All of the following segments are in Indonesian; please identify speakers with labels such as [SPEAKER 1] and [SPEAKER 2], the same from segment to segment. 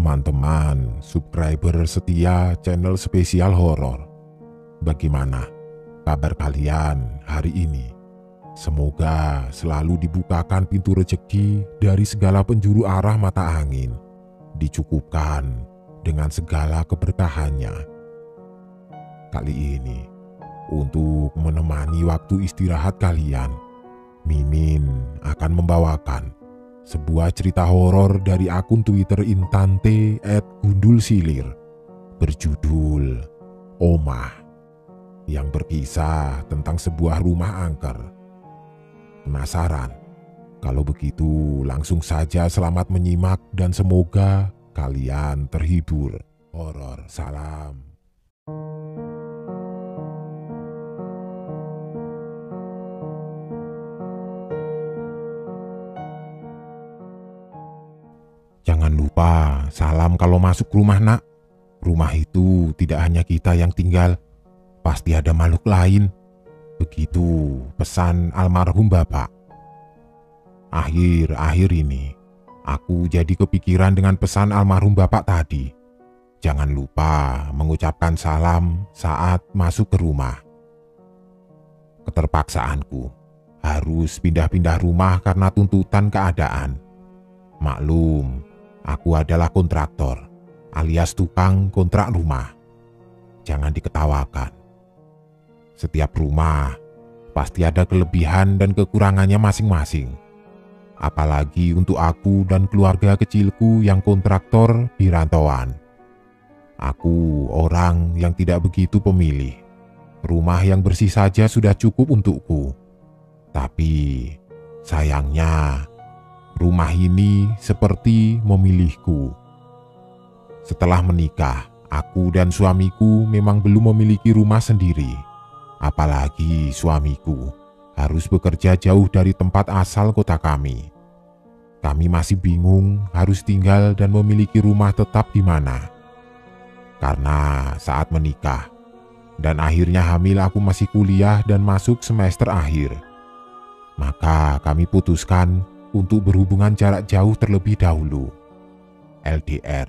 [SPEAKER 1] teman-teman subscriber setia channel spesial horor. Bagaimana kabar kalian hari ini? Semoga selalu dibukakan pintu rezeki dari segala penjuru arah mata angin, dicukupkan dengan segala keberkahannya. Kali ini, untuk menemani waktu istirahat kalian, Mimin akan membawakan sebuah cerita horor dari akun Twitter Intante @gundulsilir berjudul Omah, yang berkisah tentang sebuah rumah angker. Penasaran? Kalau begitu langsung saja selamat menyimak dan semoga kalian terhibur. Horor salam. Jangan lupa salam kalau masuk rumah, nak. Rumah itu tidak hanya kita yang tinggal, pasti ada makhluk lain. Begitu pesan almarhum bapak. Akhir-akhir ini, aku jadi kepikiran dengan pesan almarhum bapak tadi. Jangan lupa mengucapkan salam saat masuk ke rumah. Keterpaksaanku harus pindah-pindah rumah karena tuntutan keadaan. Maklum, aku adalah kontraktor, alias tukang kontrak rumah. Jangan diketawakan. Setiap rumah pasti ada kelebihan dan kekurangannya masing-masing. Apalagi untuk aku dan keluarga kecilku yang kontraktor di rantauan. Aku orang yang tidak begitu pemilih. Rumah yang bersih saja sudah cukup untukku. Tapi sayangnya, rumah ini seperti memilihku. Setelah menikah, aku dan suamiku memang belum memiliki rumah sendiri. Apalagi suamiku harus bekerja jauh dari tempat asal kota kami. Kami masih bingung harus tinggal dan memiliki rumah tetap di mana. Karena saat menikah dan akhirnya hamil aku masih kuliah dan masuk semester akhir. Maka kami putuskan untuk berhubungan jarak jauh terlebih dahulu, LDR.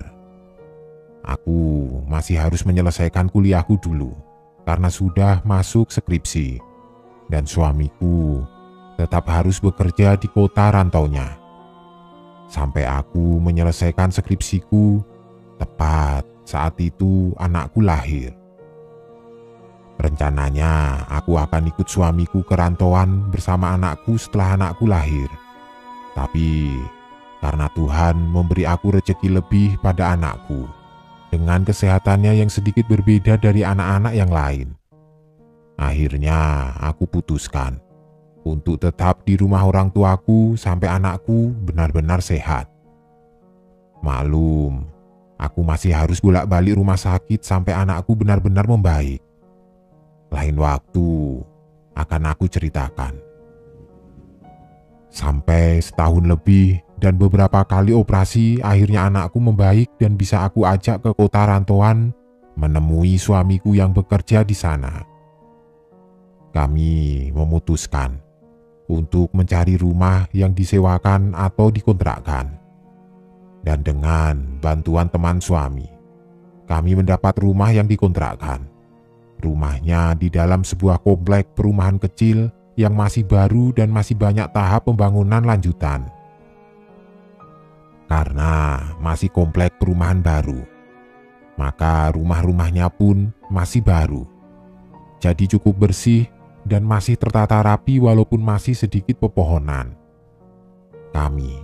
[SPEAKER 1] Aku masih harus menyelesaikan kuliahku dulu karena sudah masuk skripsi, dan suamiku tetap harus bekerja di kota rantaunya. Sampai aku menyelesaikan skripsiku, tepat saat itu anakku lahir. Rencananya aku akan ikut suamiku ke rantauan bersama anakku setelah anakku lahir. Tapi karena Tuhan memberi aku rezeki lebih pada anakku, dengan kesehatannya yang sedikit berbeda dari anak-anak yang lain, akhirnya aku putuskan untuk tetap di rumah orang tuaku sampai anakku benar-benar sehat. Maklum, aku masih harus bolak-balik rumah sakit sampai anakku benar-benar membaik. Lain waktu akan aku ceritakan. Sampai setahun lebih dan beberapa kali operasi, akhirnya anakku membaik dan bisa aku ajak ke kota rantauan menemui suamiku yang bekerja di sana. Kami memutuskan untuk mencari rumah yang disewakan atau dikontrakkan. Dan dengan bantuan teman suami, kami mendapat rumah yang dikontrakkan. Rumahnya di dalam sebuah komplek perumahan kecil yang masih baru dan masih banyak tahap pembangunan lanjutan. Karena masih komplek perumahan baru, maka rumah-rumahnya pun masih baru. Jadi cukup bersih dan masih tertata rapi walaupun masih sedikit pepohonan. Kami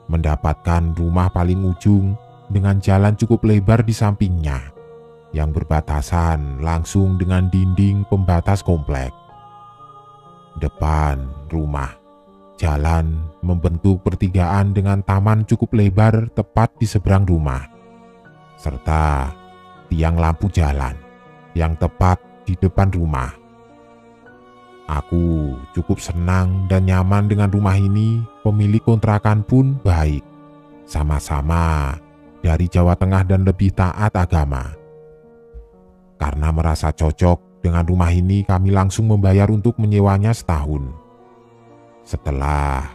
[SPEAKER 1] mendapatkan rumah paling ujung dengan jalan cukup lebar di sampingnya, yang berbatasan langsung dengan dinding pembatas komplek. Depan rumah, jalan membentuk pertigaan dengan taman cukup lebar tepat di seberang rumah, serta tiang lampu jalan yang tepat di depan rumah. Aku cukup senang dan nyaman dengan rumah ini. Pemilik kontrakan pun baik, sama-sama dari Jawa Tengah dan lebih taat agama. Karena merasa cocok dengan rumah ini, kami langsung membayar untuk menyewanya setahun. Setelah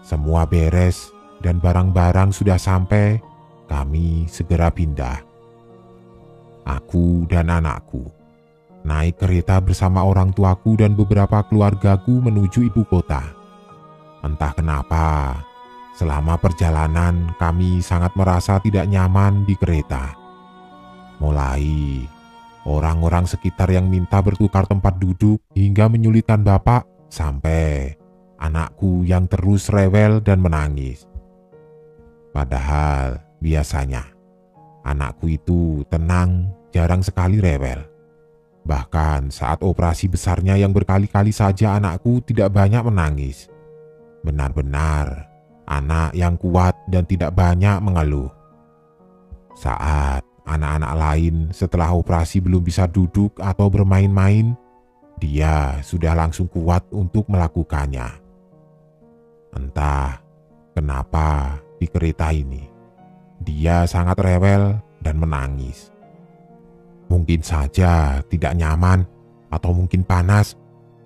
[SPEAKER 1] semua beres dan barang-barang sudah sampai, Kami segera pindah. Aku dan anakku naik kereta bersama orang tuaku dan beberapa keluargaku menuju ibu kota. Entah kenapa, selama perjalanan kami sangat merasa tidak nyaman di kereta. Mulai orang-orang sekitar yang minta bertukar tempat duduk hingga menyulitkan bapak, sampai anakku yang terus rewel dan menangis. Padahal biasanya anakku itu tenang, jarang sekali rewel. Bahkan saat operasi besarnya yang berkali-kali saja anakku tidak banyak menangis. Benar-benar anak yang kuat dan tidak banyak mengeluh. Saat anak-anak lain setelah operasi belum bisa duduk atau bermain-main, dia sudah langsung kuat untuk melakukannya. Entah kenapa di kereta ini dia sangat rewel dan menangis. Mungkin saja tidak nyaman, atau mungkin panas,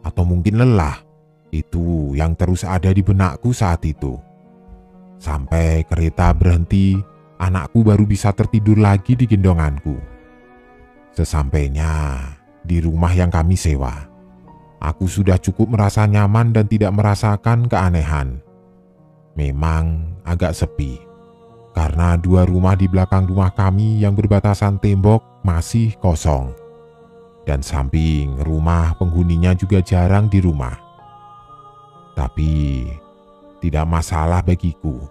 [SPEAKER 1] atau mungkin lelah. Itu yang terus ada di benakku saat itu. Sampai kereta berhenti, anakku baru bisa tertidur lagi di gendonganku. Sesampainya di rumah yang kami sewa, aku sudah cukup merasa nyaman dan tidak merasakan keanehan. Memang agak sepi, karena dua rumah di belakang rumah kami yang berbatasan tembok masih kosong. Dan samping rumah penghuninya juga jarang di rumah. Tapi tidak masalah bagiku.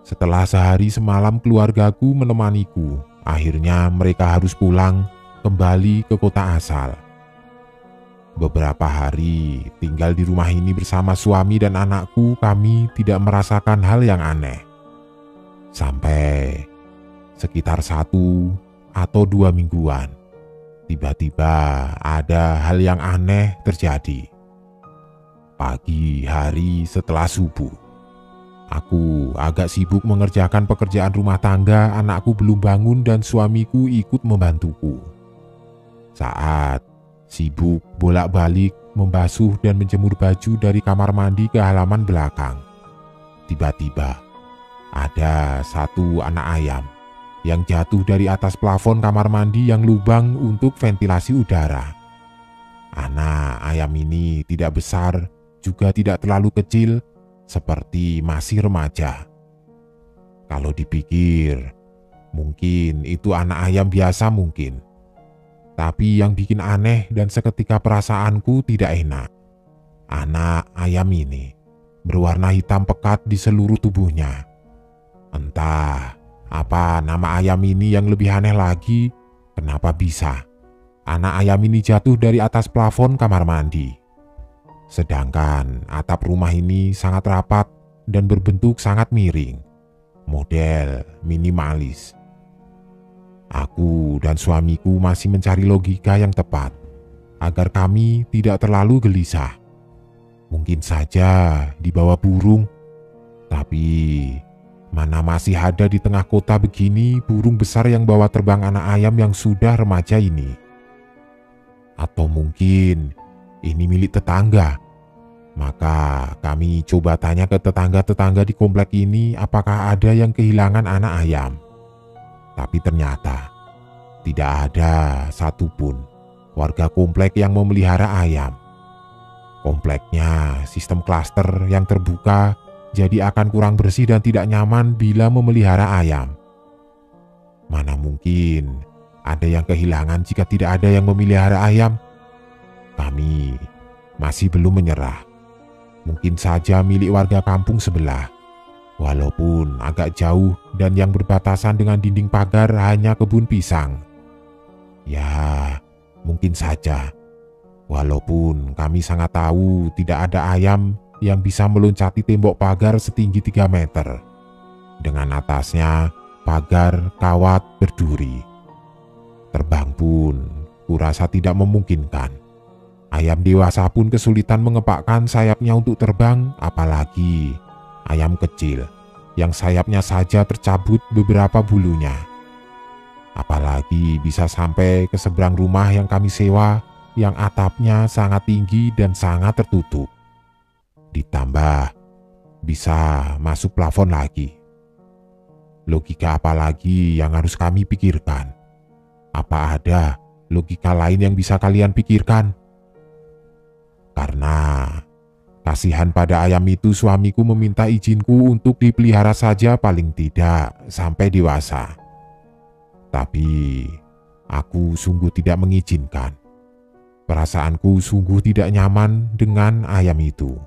[SPEAKER 1] Setelah sehari semalam keluargaku menemaniku, akhirnya mereka harus pulang kembali ke kota asal. Beberapa hari tinggal di rumah ini bersama suami dan anakku, kami tidak merasakan hal yang aneh. Sampai sekitar 1 atau 2 mingguan, tiba-tiba ada hal yang aneh terjadi. Pagi hari setelah subuh, aku agak sibuk mengerjakan pekerjaan rumah tangga, anakku belum bangun dan suamiku ikut membantuku. Saat sibuk bolak-balik membasuh dan menjemur baju dari kamar mandi ke halaman belakang, tiba-tiba ada satu anak ayam yang jatuh dari atas plafon kamar mandi yang lubang untuk ventilasi udara. Anak ayam ini tidak besar, juga tidak terlalu kecil, seperti masih remaja. Kalau dipikir, mungkin itu anak ayam biasa mungkin. Tapi yang bikin aneh dan seketika perasaanku tidak enak, anak ayam ini berwarna hitam pekat di seluruh tubuhnya. Entah apa nama ayam ini yang lebih aneh lagi, kenapa bisa anak ayam ini jatuh dari atas plafon kamar mandi. Sedangkan atap rumah ini sangat rapat dan berbentuk sangat miring, model minimalis. Aku dan suamiku masih mencari logika yang tepat agar kami tidak terlalu gelisah. Mungkin saja dibawa burung, tapi mana masih ada di tengah kota begini burung besar yang bawa terbang anak ayam yang sudah remaja ini. Atau mungkin ini milik tetangga. Maka kami coba tanya ke tetangga-tetangga di komplek ini apakah ada yang kehilangan anak ayam. Tapi ternyata tidak ada satupun warga komplek yang memelihara ayam. Kompleknya sistem klaster yang terbuka, jadi akan kurang bersih dan tidak nyaman bila memelihara ayam. Mana mungkin ada yang kehilangan jika tidak ada yang memelihara ayam? Kami masih belum menyerah. Mungkin saja milik warga kampung sebelah, walaupun agak jauh dan yang berbatasan dengan dinding pagar hanya kebun pisang. Ya, mungkin saja. Walaupun kami sangat tahu tidak ada ayam yang bisa meloncati tembok pagar setinggi 3 meter. Dengan atasnya pagar kawat berduri. Terbang pun kurasa tidak memungkinkan. Ayam dewasa pun kesulitan mengepakkan sayapnya untuk terbang, apalagi ayam kecil yang sayapnya saja tercabut beberapa bulunya. Apalagi bisa sampai ke seberang rumah yang kami sewa yang atapnya sangat tinggi dan sangat tertutup. Ditambah bisa masuk plafon lagi. Logika apa lagi yang harus kami pikirkan? Apa ada logika lain yang bisa kalian pikirkan? Karena kasihan pada ayam itu, suamiku meminta izinku untuk dipelihara saja paling tidak sampai dewasa. Tapi aku sungguh tidak mengizinkan. Perasaanku sungguh tidak nyaman dengan ayam itu.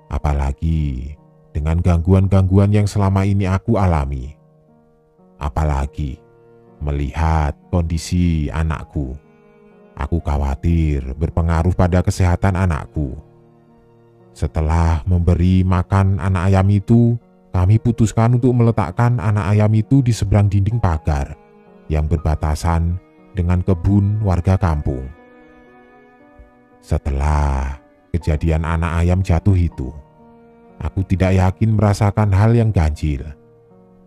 [SPEAKER 1] Apalagi dengan gangguan-gangguan yang selama ini aku alami. Apalagi melihat kondisi anakku. Aku khawatir berpengaruh pada kesehatan anakku. Setelah memberi makan anak ayam itu, kami putuskan untuk meletakkan anak ayam itu di seberang dinding pagar yang berbatasan dengan kebun warga kampung. Setelah kejadian anak ayam jatuh itu, aku tidak yakin merasakan hal yang ganjil.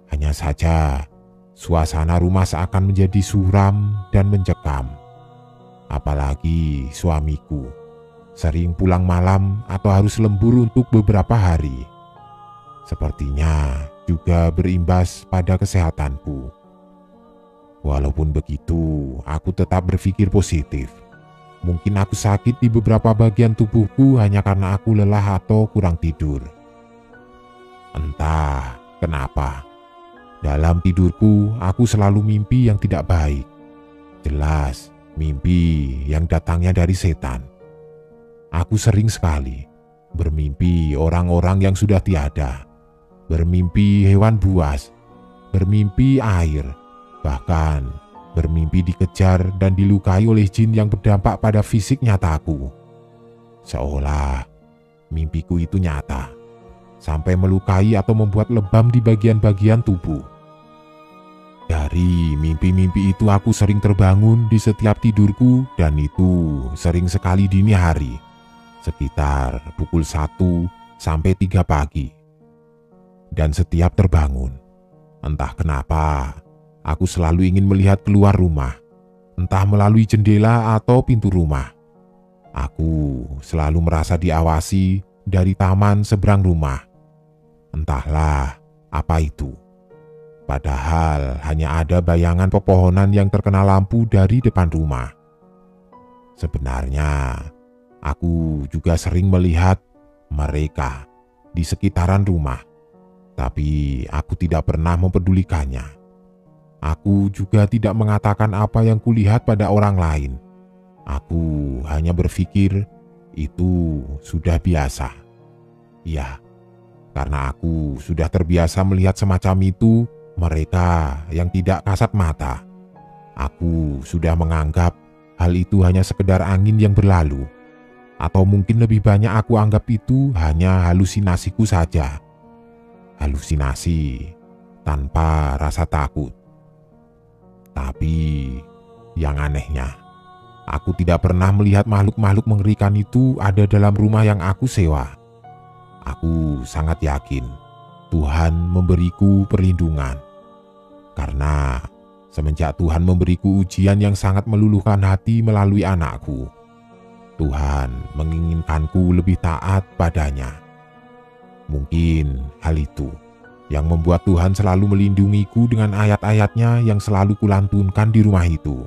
[SPEAKER 1] Hanya saja, suasana rumah seakan menjadi suram dan mencekam. Apalagi suamiku sering pulang malam atau harus lembur untuk beberapa hari. Sepertinya juga berimbas pada kesehatanku. Walaupun begitu, aku tetap berpikir positif. Mungkin aku sakit di beberapa bagian tubuhku hanya karena aku lelah atau kurang tidur. Entah kenapa, dalam tidurku aku selalu mimpi yang tidak baik. Jelas, mimpi yang datangnya dari setan. Aku sering sekali bermimpi orang-orang yang sudah tiada, bermimpi hewan buas, bermimpi air, bahkan bermimpi dikejar dan dilukai oleh jin yang berdampak pada fisik nyataku. Seolah mimpiku itu nyata, sampai melukai atau membuat lebam di bagian-bagian tubuh. Dari mimpi-mimpi itu aku sering terbangun di setiap tidurku, dan itu sering sekali dini hari, sekitar pukul 1 sampai 3 pagi. Dan setiap terbangun, entah kenapa, aku selalu ingin melihat keluar rumah, entah melalui jendela atau pintu rumah. Aku selalu merasa diawasi dari taman seberang rumah. Entahlah apa itu. Padahal hanya ada bayangan pepohonan yang terkena lampu dari depan rumah. Sebenarnya, aku juga sering melihat mereka di sekitaran rumah, tapi aku tidak pernah mempedulikannya. Aku juga tidak mengatakan apa yang kulihat pada orang lain. Aku hanya berpikir itu sudah biasa. Ya, karena aku sudah terbiasa melihat semacam itu, mereka yang tidak kasat mata. Aku sudah menganggap hal itu hanya sekedar angin yang berlalu. Atau mungkin lebih banyak aku anggap itu hanya halusinasiku saja. Halusinasi tanpa rasa takut. Tapi yang anehnya, aku tidak pernah melihat makhluk-makhluk mengerikan itu ada dalam rumah yang aku sewa. Aku sangat yakin Tuhan memberiku perlindungan. Karena semenjak Tuhan memberiku ujian yang sangat meluluhkan hati melalui anakku, Tuhan menginginkanku lebih taat padanya. Mungkin hal itu yang membuat Tuhan selalu melindungiku dengan ayat-ayatnya yang selalu kulantunkan di rumah itu.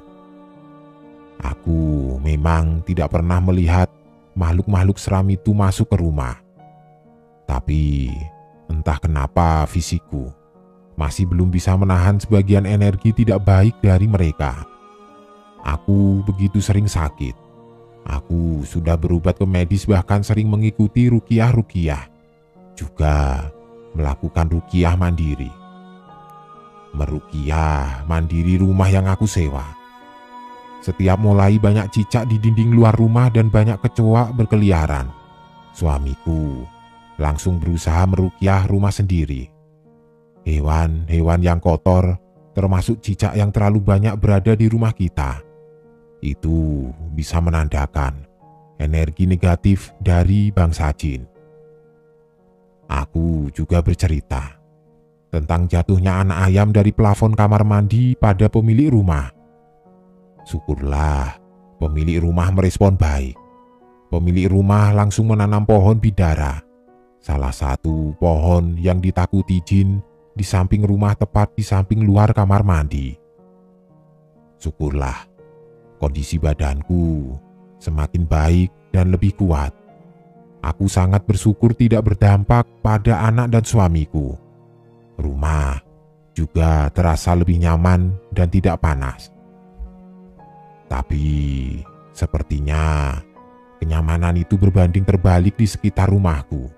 [SPEAKER 1] Aku memang tidak pernah melihat makhluk-makhluk seram itu masuk ke rumah. Tapi entah kenapa fisikku masih belum bisa menahan sebagian energi tidak baik dari mereka. Aku begitu sering sakit. Aku sudah berobat ke medis, bahkan sering mengikuti ruqyah-ruqyah. Juga melakukan ruqyah mandiri. Meruqyah mandiri rumah yang aku sewa. Setiap mulai banyak cicak di dinding luar rumah dan banyak kecoa berkeliaran, suamiku langsung berusaha meruqyah rumah sendiri. Hewan-hewan yang kotor, termasuk cicak yang terlalu banyak berada di rumah kita, itu bisa menandakan energi negatif dari bangsa jin. Aku juga bercerita tentang jatuhnya anak ayam dari plafon kamar mandi pada pemilik rumah. Syukurlah pemilik rumah merespon baik. Pemilik rumah langsung menanam pohon bidara, salah satu pohon yang ditakuti jin di samping rumah, tepat di samping luar kamar mandi. Syukurlah, kondisi badanku semakin baik dan lebih kuat. Aku sangat bersyukur tidak berdampak pada anak dan suamiku. Rumah juga terasa lebih nyaman dan tidak panas. Tapi sepertinya kenyamanan itu berbanding terbalik di sekitar rumahku.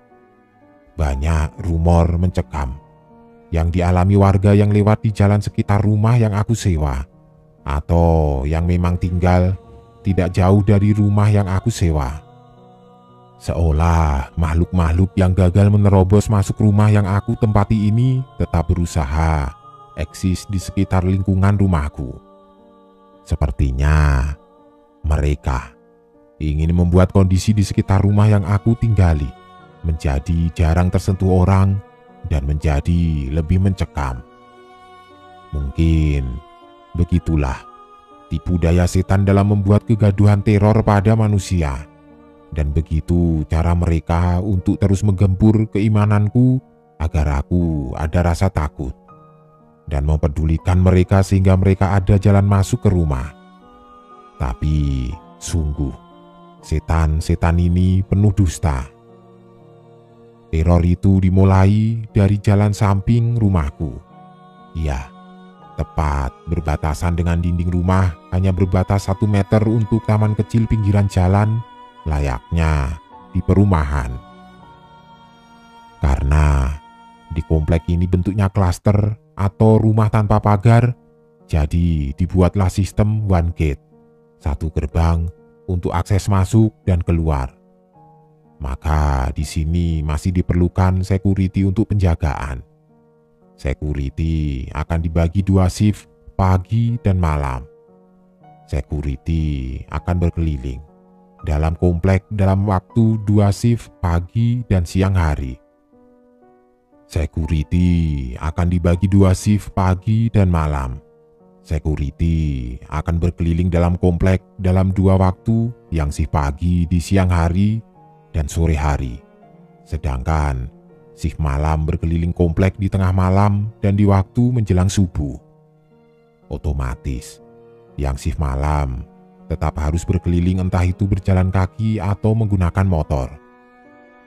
[SPEAKER 1] Banyak rumor mencekam yang dialami warga yang lewat di jalan sekitar rumah yang aku sewa, atau yang memang tinggal tidak jauh dari rumah yang aku sewa. Seolah makhluk-makhluk yang gagal menerobos masuk rumah yang aku tempati ini tetap berusaha eksis di sekitar lingkungan rumahku. Sepertinya mereka ingin membuat kondisi di sekitar rumah yang aku tinggali menjadi jarang tersentuh orang dan menjadi lebih mencekam. Mungkin begitulah tipu daya setan dalam membuat kegaduhan teror pada manusia. Dan begitu cara mereka untuk terus menggempur keimananku agar aku ada rasa takut dan mempedulikan mereka sehingga mereka ada jalan masuk ke rumah. Tapi sungguh, setan-setan ini penuh dusta. Teror itu dimulai dari jalan samping rumahku. Ya, tepat berbatasan dengan dinding rumah, hanya berbatas 1 meter untuk taman kecil pinggiran jalan, layaknya di perumahan. Karena di komplek ini bentuknya klaster atau rumah tanpa pagar, jadi dibuatlah sistem one gate, 1 gerbang untuk akses masuk dan keluar. Maka di sini masih diperlukan security untuk penjagaan. Security akan dibagi 2 shift, pagi dan malam. Security akan berkeliling dalam komplek dalam waktu 2 shift, pagi dan siang hari. Security akan dibagi 2 shift, pagi dan malam. Security akan berkeliling dalam komplek dalam 2 waktu, yang shift pagi di siang hari dan sore hari. Sedangkan shift malam berkeliling komplek di tengah malam dan di waktu menjelang subuh. Otomatis, yang shift malam tetap harus berkeliling, entah itu berjalan kaki atau menggunakan motor.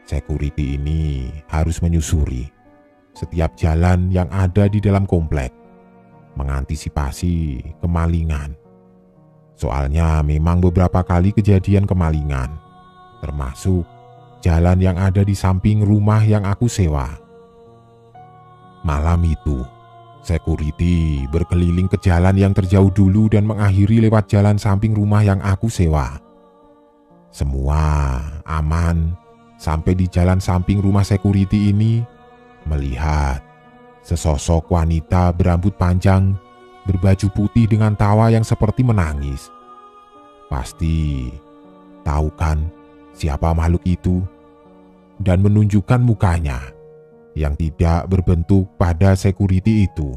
[SPEAKER 1] Security ini harus menyusuri setiap jalan yang ada di dalam komplek, mengantisipasi kemalingan. Soalnya memang beberapa kali kejadian kemalingan, termasuk jalan yang ada di samping rumah yang aku sewa. Malam itu, security berkeliling ke jalan yang terjauh dulu dan mengakhiri lewat jalan samping rumah yang aku sewa. Semua aman sampai di jalan samping rumah security ini, melihat sesosok wanita berambut panjang, berbaju putih dengan tawa yang seperti menangis. Pasti tahu kan siapa makhluk itu? Dan menunjukkan mukanya yang tidak berbentuk pada security itu.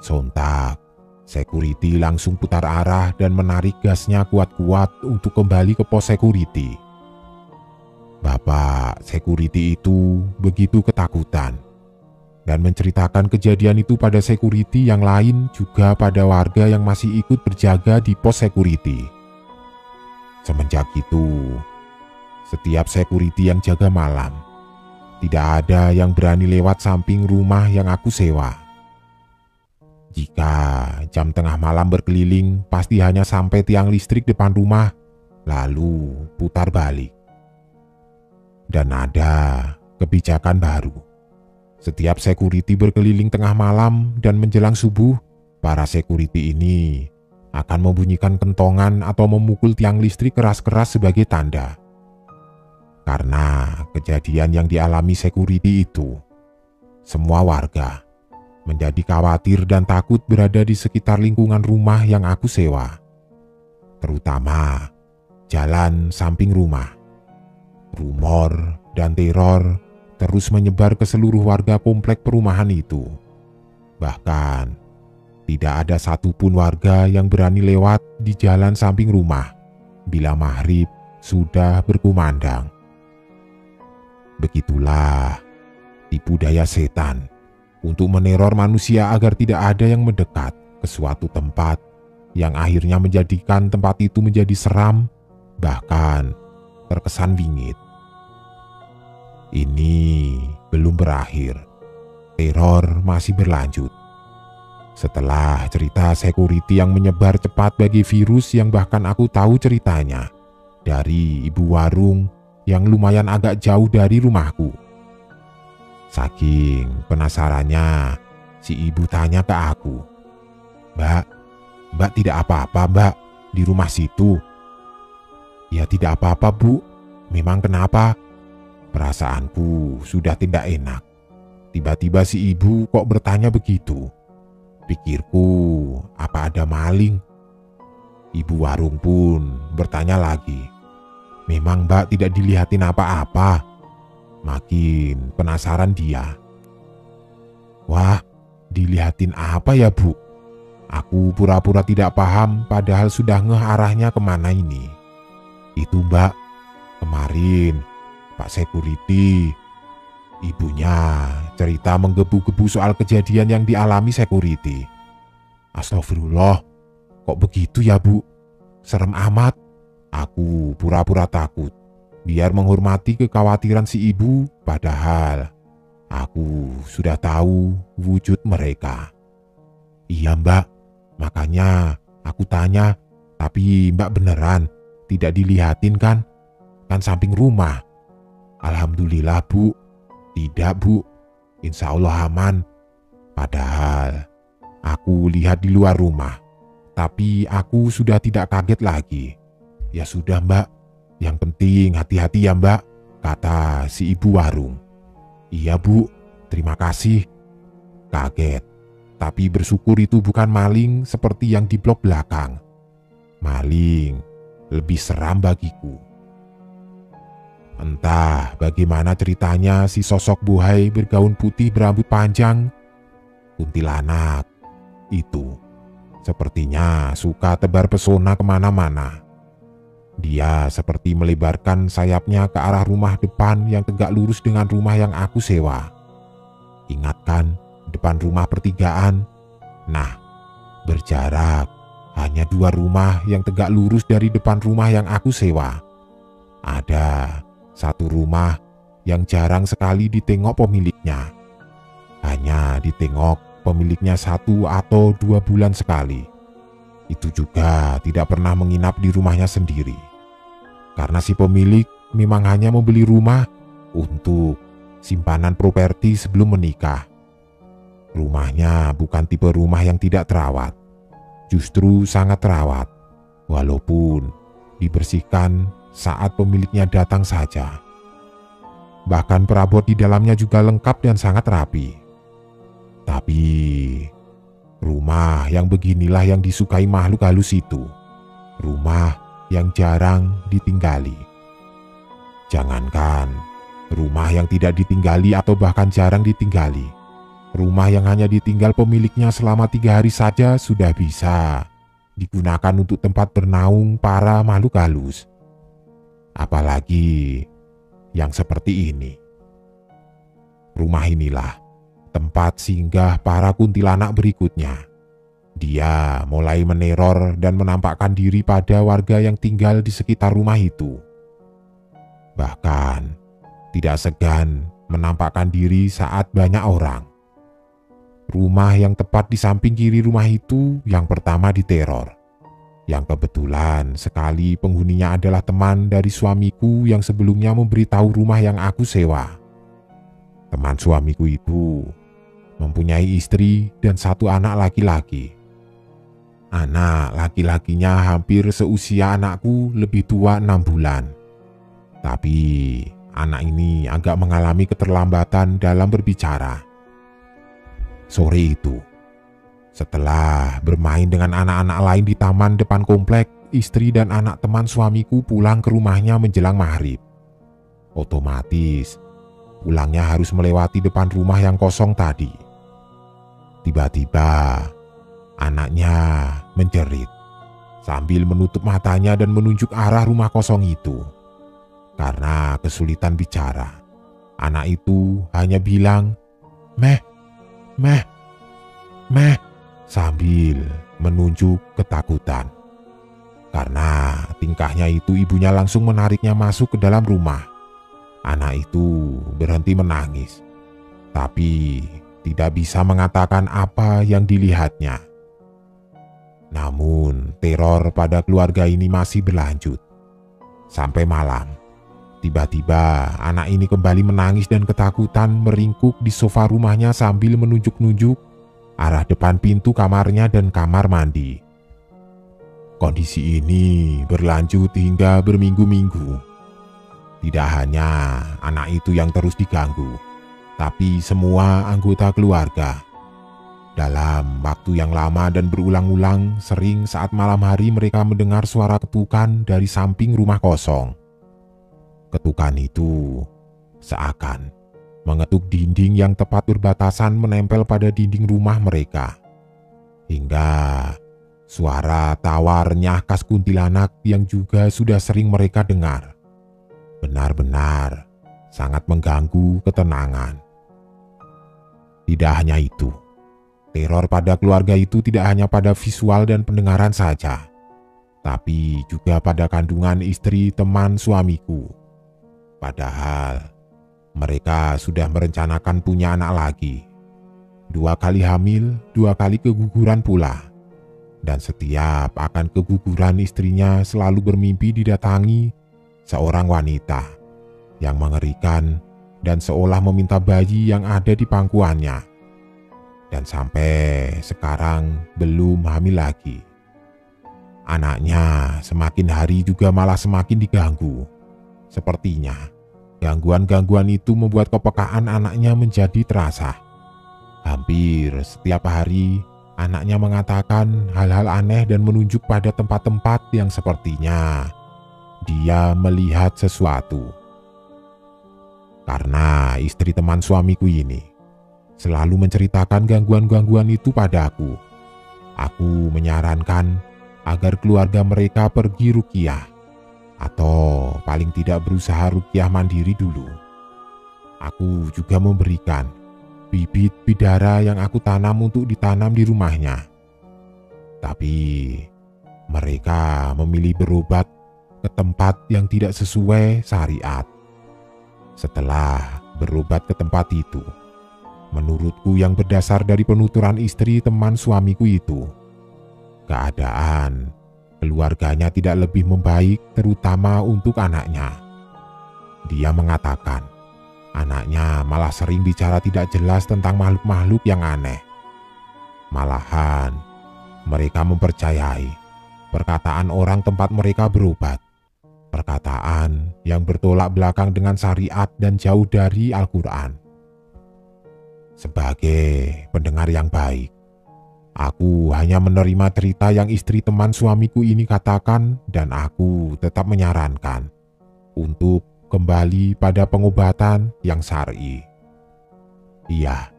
[SPEAKER 1] Sontak, security langsung putar arah dan menarik gasnya kuat-kuat untuk kembali ke pos security. Bapak security itu begitu ketakutan dan menceritakan kejadian itu pada security yang lain, juga pada warga yang masih ikut berjaga di pos security. Semenjak itu, setiap security yang jaga malam, tidak ada yang berani lewat samping rumah yang aku sewa. Jika jam tengah malam berkeliling, pasti hanya sampai tiang listrik depan rumah, lalu putar balik. Dan ada kebijakan baru. Setiap security berkeliling tengah malam dan menjelang subuh, para security ini akan membunyikan kentongan atau memukul tiang listrik keras-keras sebagai tanda. Karena kejadian yang dialami security itu, semua warga menjadi khawatir dan takut berada di sekitar lingkungan rumah yang aku sewa, terutama jalan samping rumah. Rumor dan teror terus menyebar ke seluruh warga komplek perumahan itu. Bahkan tidak ada satupun warga yang berani lewat di jalan samping rumah bila maghrib sudah berkumandang. Begitulah tipu daya setan untuk meneror manusia agar tidak ada yang mendekat ke suatu tempat yang akhirnya menjadikan tempat itu menjadi seram, bahkan terkesan bingit. Ini belum berakhir. Teror masih berlanjut. Setelah cerita security yang menyebar cepat bagi virus yang bahkan aku tahu ceritanya dari ibu warung yang lumayan agak jauh dari rumahku. Saking penasarannya, si ibu tanya ke aku, Mbak tidak apa-apa Mbak di rumah situ?" "Ya tidak apa-apa Bu, memang kenapa?" Perasaanku sudah tidak enak. Tiba-tiba si ibu kok bertanya begitu. Pikirku, apa ada maling? Ibu warung pun bertanya lagi, "Memang Mbak tidak dilihatin apa-apa?" Makin penasaran dia. "Wah, dilihatin apa ya Bu?" Aku pura-pura tidak paham padahal sudah ngeh arahnya kemana ini. "Itu Mbak, kemarin Pak Security." Ibunya cerita menggebu-gebu soal kejadian yang dialami security. "Astagfirullah, kok begitu ya Bu? Serem amat." Aku pura-pura takut, biar menghormati kekhawatiran si ibu, padahal aku sudah tahu wujud mereka. "Iya Mbak, makanya aku tanya, tapi Mbak beneran tidak dilihatin kan? Kan samping rumah." "Alhamdulillah Bu, tidak Bu, insya Allah aman. Padahal aku lihat di luar rumah, tapi aku sudah tidak kaget lagi." "Ya sudah Mbak, yang penting hati-hati ya Mbak," kata si ibu warung. "Iya Bu, terima kasih." Kaget, tapi bersyukur itu bukan maling seperti yang di blok belakang. Maling lebih seram bagiku. Entah bagaimana ceritanya si sosok buhay bergaun putih berambut panjang, kuntilanak itu sepertinya suka tebar pesona kemana-mana. Dia seperti melebarkan sayapnya ke arah rumah depan yang tegak lurus dengan rumah yang aku sewa. Ingatkan, depan rumah pertigaan. Nah, berjarak hanya 2 rumah yang tegak lurus dari depan rumah yang aku sewa. Ada 1 rumah yang jarang sekali ditengok pemiliknya. Hanya ditengok pemiliknya 1 atau 2 bulan sekali. Itu juga tidak pernah menginap di rumahnya sendiri. Karena si pemilik memang hanya membeli rumah untuk simpanan properti sebelum menikah. Rumahnya bukan tipe rumah yang tidak terawat. Justru sangat terawat, walaupun dibersihkan saat pemiliknya datang saja. Bahkan perabot di dalamnya juga lengkap dan sangat rapi. Tapi rumah yang beginilah yang disukai makhluk halus itu. Rumah yang jarang ditinggali. Jangankan rumah yang tidak ditinggali atau bahkan jarang ditinggali, rumah yang hanya ditinggal pemiliknya selama 3 hari saja sudah bisa digunakan untuk tempat bernaung para makhluk halus. Apalagi yang seperti ini. Rumah inilah tempat singgah para kuntilanak berikutnya. Dia mulai meneror dan menampakkan diri pada warga yang tinggal di sekitar rumah itu. Bahkan tidak segan menampakkan diri saat banyak orang. Rumah yang tepat di samping kiri rumah itu yang pertama diteror. Yang kebetulan sekali penghuninya adalah teman dari suamiku yang sebelumnya memberitahu rumah yang aku sewa. Teman suamiku itu mempunyai istri dan 1 anak laki-laki. Anak laki-lakinya hampir seusia anakku, lebih tua 6 bulan. Tapi anak ini agak mengalami keterlambatan dalam berbicara. Sore itu, setelah bermain dengan anak-anak lain di taman depan komplek, istri dan anak teman suamiku pulang ke rumahnya menjelang maghrib. Otomatis, pulangnya harus melewati depan rumah yang kosong tadi. Tiba-tiba, anaknya menjerit sambil menutup matanya dan menunjuk arah rumah kosong itu. Karena kesulitan bicara, anak itu hanya bilang, "Meh, Meh, meh, sambil menunjuk ketakutan. Karena tingkahnya itu ibunya langsung menariknya masuk ke dalam rumah. Anak itu berhenti menangis, tapi tidak bisa mengatakan apa yang dilihatnya. Namun teror pada keluarga ini masih berlanjut. Sampai malam, tiba-tiba anak ini kembali menangis dan ketakutan meringkuk di sofa rumahnya sambil menunjuk-nunjuk arah depan pintu kamarnya dan kamar mandi. Kondisi ini berlanjut hingga berminggu-minggu. Tidak hanya anak itu yang terus diganggu, tapi semua anggota keluarga. Dalam waktu yang lama dan berulang-ulang, sering saat malam hari mereka mendengar suara ketukan dari samping rumah kosong. Ketukan itu seakan mengetuk dinding yang tepat berbatasan menempel pada dinding rumah mereka. Hingga suara tawar nyahkas kuntilanak yang juga sudah sering mereka dengar benar-benar sangat mengganggu ketenangan. Tidak hanya itu, teror pada keluarga itu tidak hanya pada visual dan pendengaran saja, tapi juga pada kandungan istri teman suamiku. Padahal mereka sudah merencanakan punya anak lagi. 2 kali hamil, 2 kali keguguran pula. Dan setiap akan keguguran istrinya selalu bermimpi didatangi seorang wanita yang mengerikan dan seolah meminta bayi yang ada di pangkuannya. Dan sampai sekarang belum hamil lagi. Anaknya semakin hari juga malah semakin diganggu. Sepertinya gangguan-gangguan itu membuat kepekaan anaknya menjadi terasa. Hampir setiap hari anaknya mengatakan hal-hal aneh dan menunjuk pada tempat-tempat yang sepertinya dia melihat sesuatu. Karena istri teman suamiku ini selalu menceritakan gangguan-gangguan itu padaku, aku menyarankan agar keluarga mereka pergi ruqyah, atau paling tidak berusaha ruqyah mandiri dulu. Aku juga memberikan bibit bidara yang aku tanam untuk ditanam di rumahnya. Tapi mereka memilih berobat ke tempat yang tidak sesuai syariat. Setelah berobat ke tempat itu, menurutku yang berdasar dari penuturan istri teman suamiku itu, keadaan keluarganya tidak lebih membaik, terutama untuk anaknya. Dia mengatakan anaknya malah sering bicara tidak jelas tentang makhluk-makhluk yang aneh. Malahan mereka mempercayai perkataan orang tempat mereka berobat, perkataan yang bertolak belakang dengan syariat dan jauh dari Al-Quran. Sebagai pendengar yang baik, aku hanya menerima cerita yang istri teman suamiku ini katakan, dan aku tetap menyarankan untuk kembali pada pengobatan yang syar'i. Iya,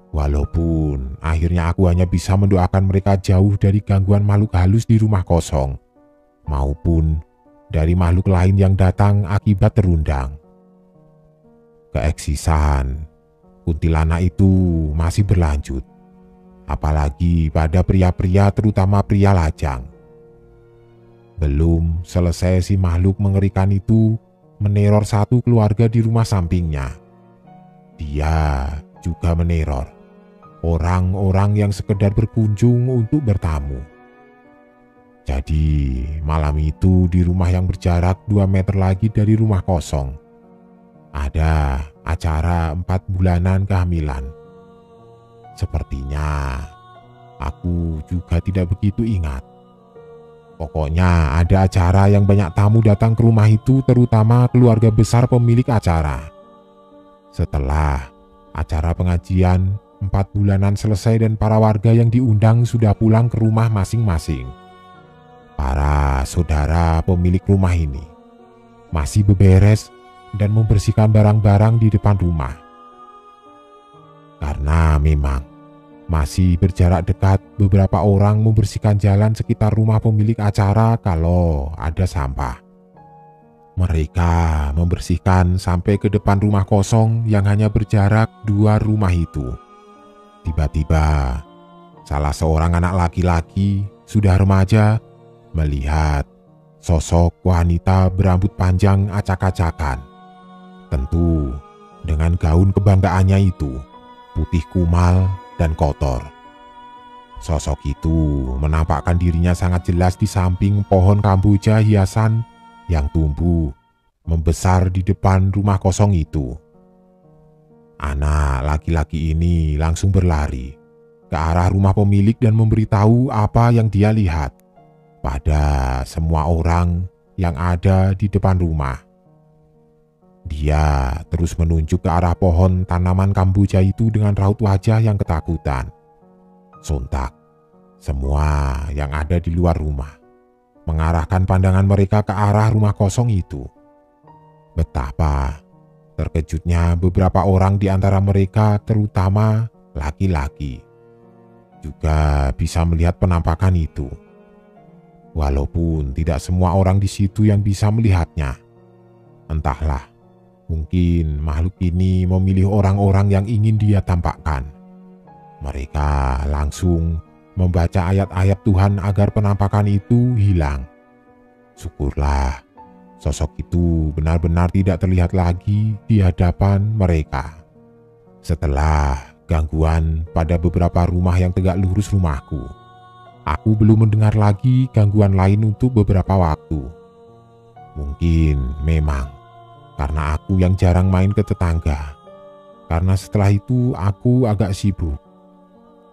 [SPEAKER 1] walaupun akhirnya aku hanya bisa mendoakan mereka jauh dari gangguan makhluk halus di rumah kosong, maupun dari makhluk lain yang datang akibat terundang. Keeksisan kuntilanak itu masih berlanjut, apalagi pada pria-pria, terutama pria lajang. Belum selesai si makhluk mengerikan itu meneror satu keluarga di rumah sampingnya. Dia juga meneror orang-orang yang sekedar berkunjung untuk bertamu. Jadi malam itu di rumah yang berjarak 2 meter lagi dari rumah kosong, ada acara 4 bulanan kehamilan. Sepertinya aku juga tidak begitu ingat. Pokoknya ada acara yang banyak tamu datang ke rumah itu, terutama keluarga besar pemilik acara. Setelah acara pengajian 4 bulanan selesai dan para warga yang diundang sudah pulang ke rumah masing-masing, para saudara pemilik rumah ini masih beberes dan membersihkan barang-barang di depan rumah. Karena memang masih berjarak dekat, beberapa orang membersihkan jalan sekitar rumah pemilik acara kalau ada sampah. Mereka membersihkan sampai ke depan rumah kosong yang hanya berjarak 2 rumah itu. Tiba-tiba, salah seorang anak laki-laki sudah remaja melihat sosok wanita berambut panjang acak-acakan. Tentu dengan gaun kebanggaannya itu, putih kumal dan kotor. Sosok itu menampakkan dirinya sangat jelas di samping pohon kamboja hiasan yang tumbuh membesar di depan rumah kosong itu. Anak laki-laki ini langsung berlari ke arah rumah pemilik dan memberitahu apa yang dia lihat pada semua orang yang ada di depan rumah. Dia terus menunjuk ke arah pohon tanaman kamboja itu dengan raut wajah yang ketakutan. Sontak, semua yang ada di luar rumah mengarahkan pandangan mereka ke arah rumah kosong itu. Betapa terkejutnya beberapa orang di antara mereka, terutama laki-laki, juga bisa melihat penampakan itu. Walaupun tidak semua orang di situ yang bisa melihatnya. Entahlah, mungkin makhluk ini memilih orang-orang yang ingin dia tampakkan. Mereka langsung membaca ayat-ayat Tuhan agar penampakan itu hilang. Syukurlah, sosok itu benar-benar tidak terlihat lagi di hadapan mereka. Setelah gangguan pada beberapa rumah yang tegak lurus rumahku, aku belum mendengar lagi gangguan lain untuk beberapa waktu. Mungkin memang karena aku yang jarang main ke tetangga, karena setelah itu aku agak sibuk.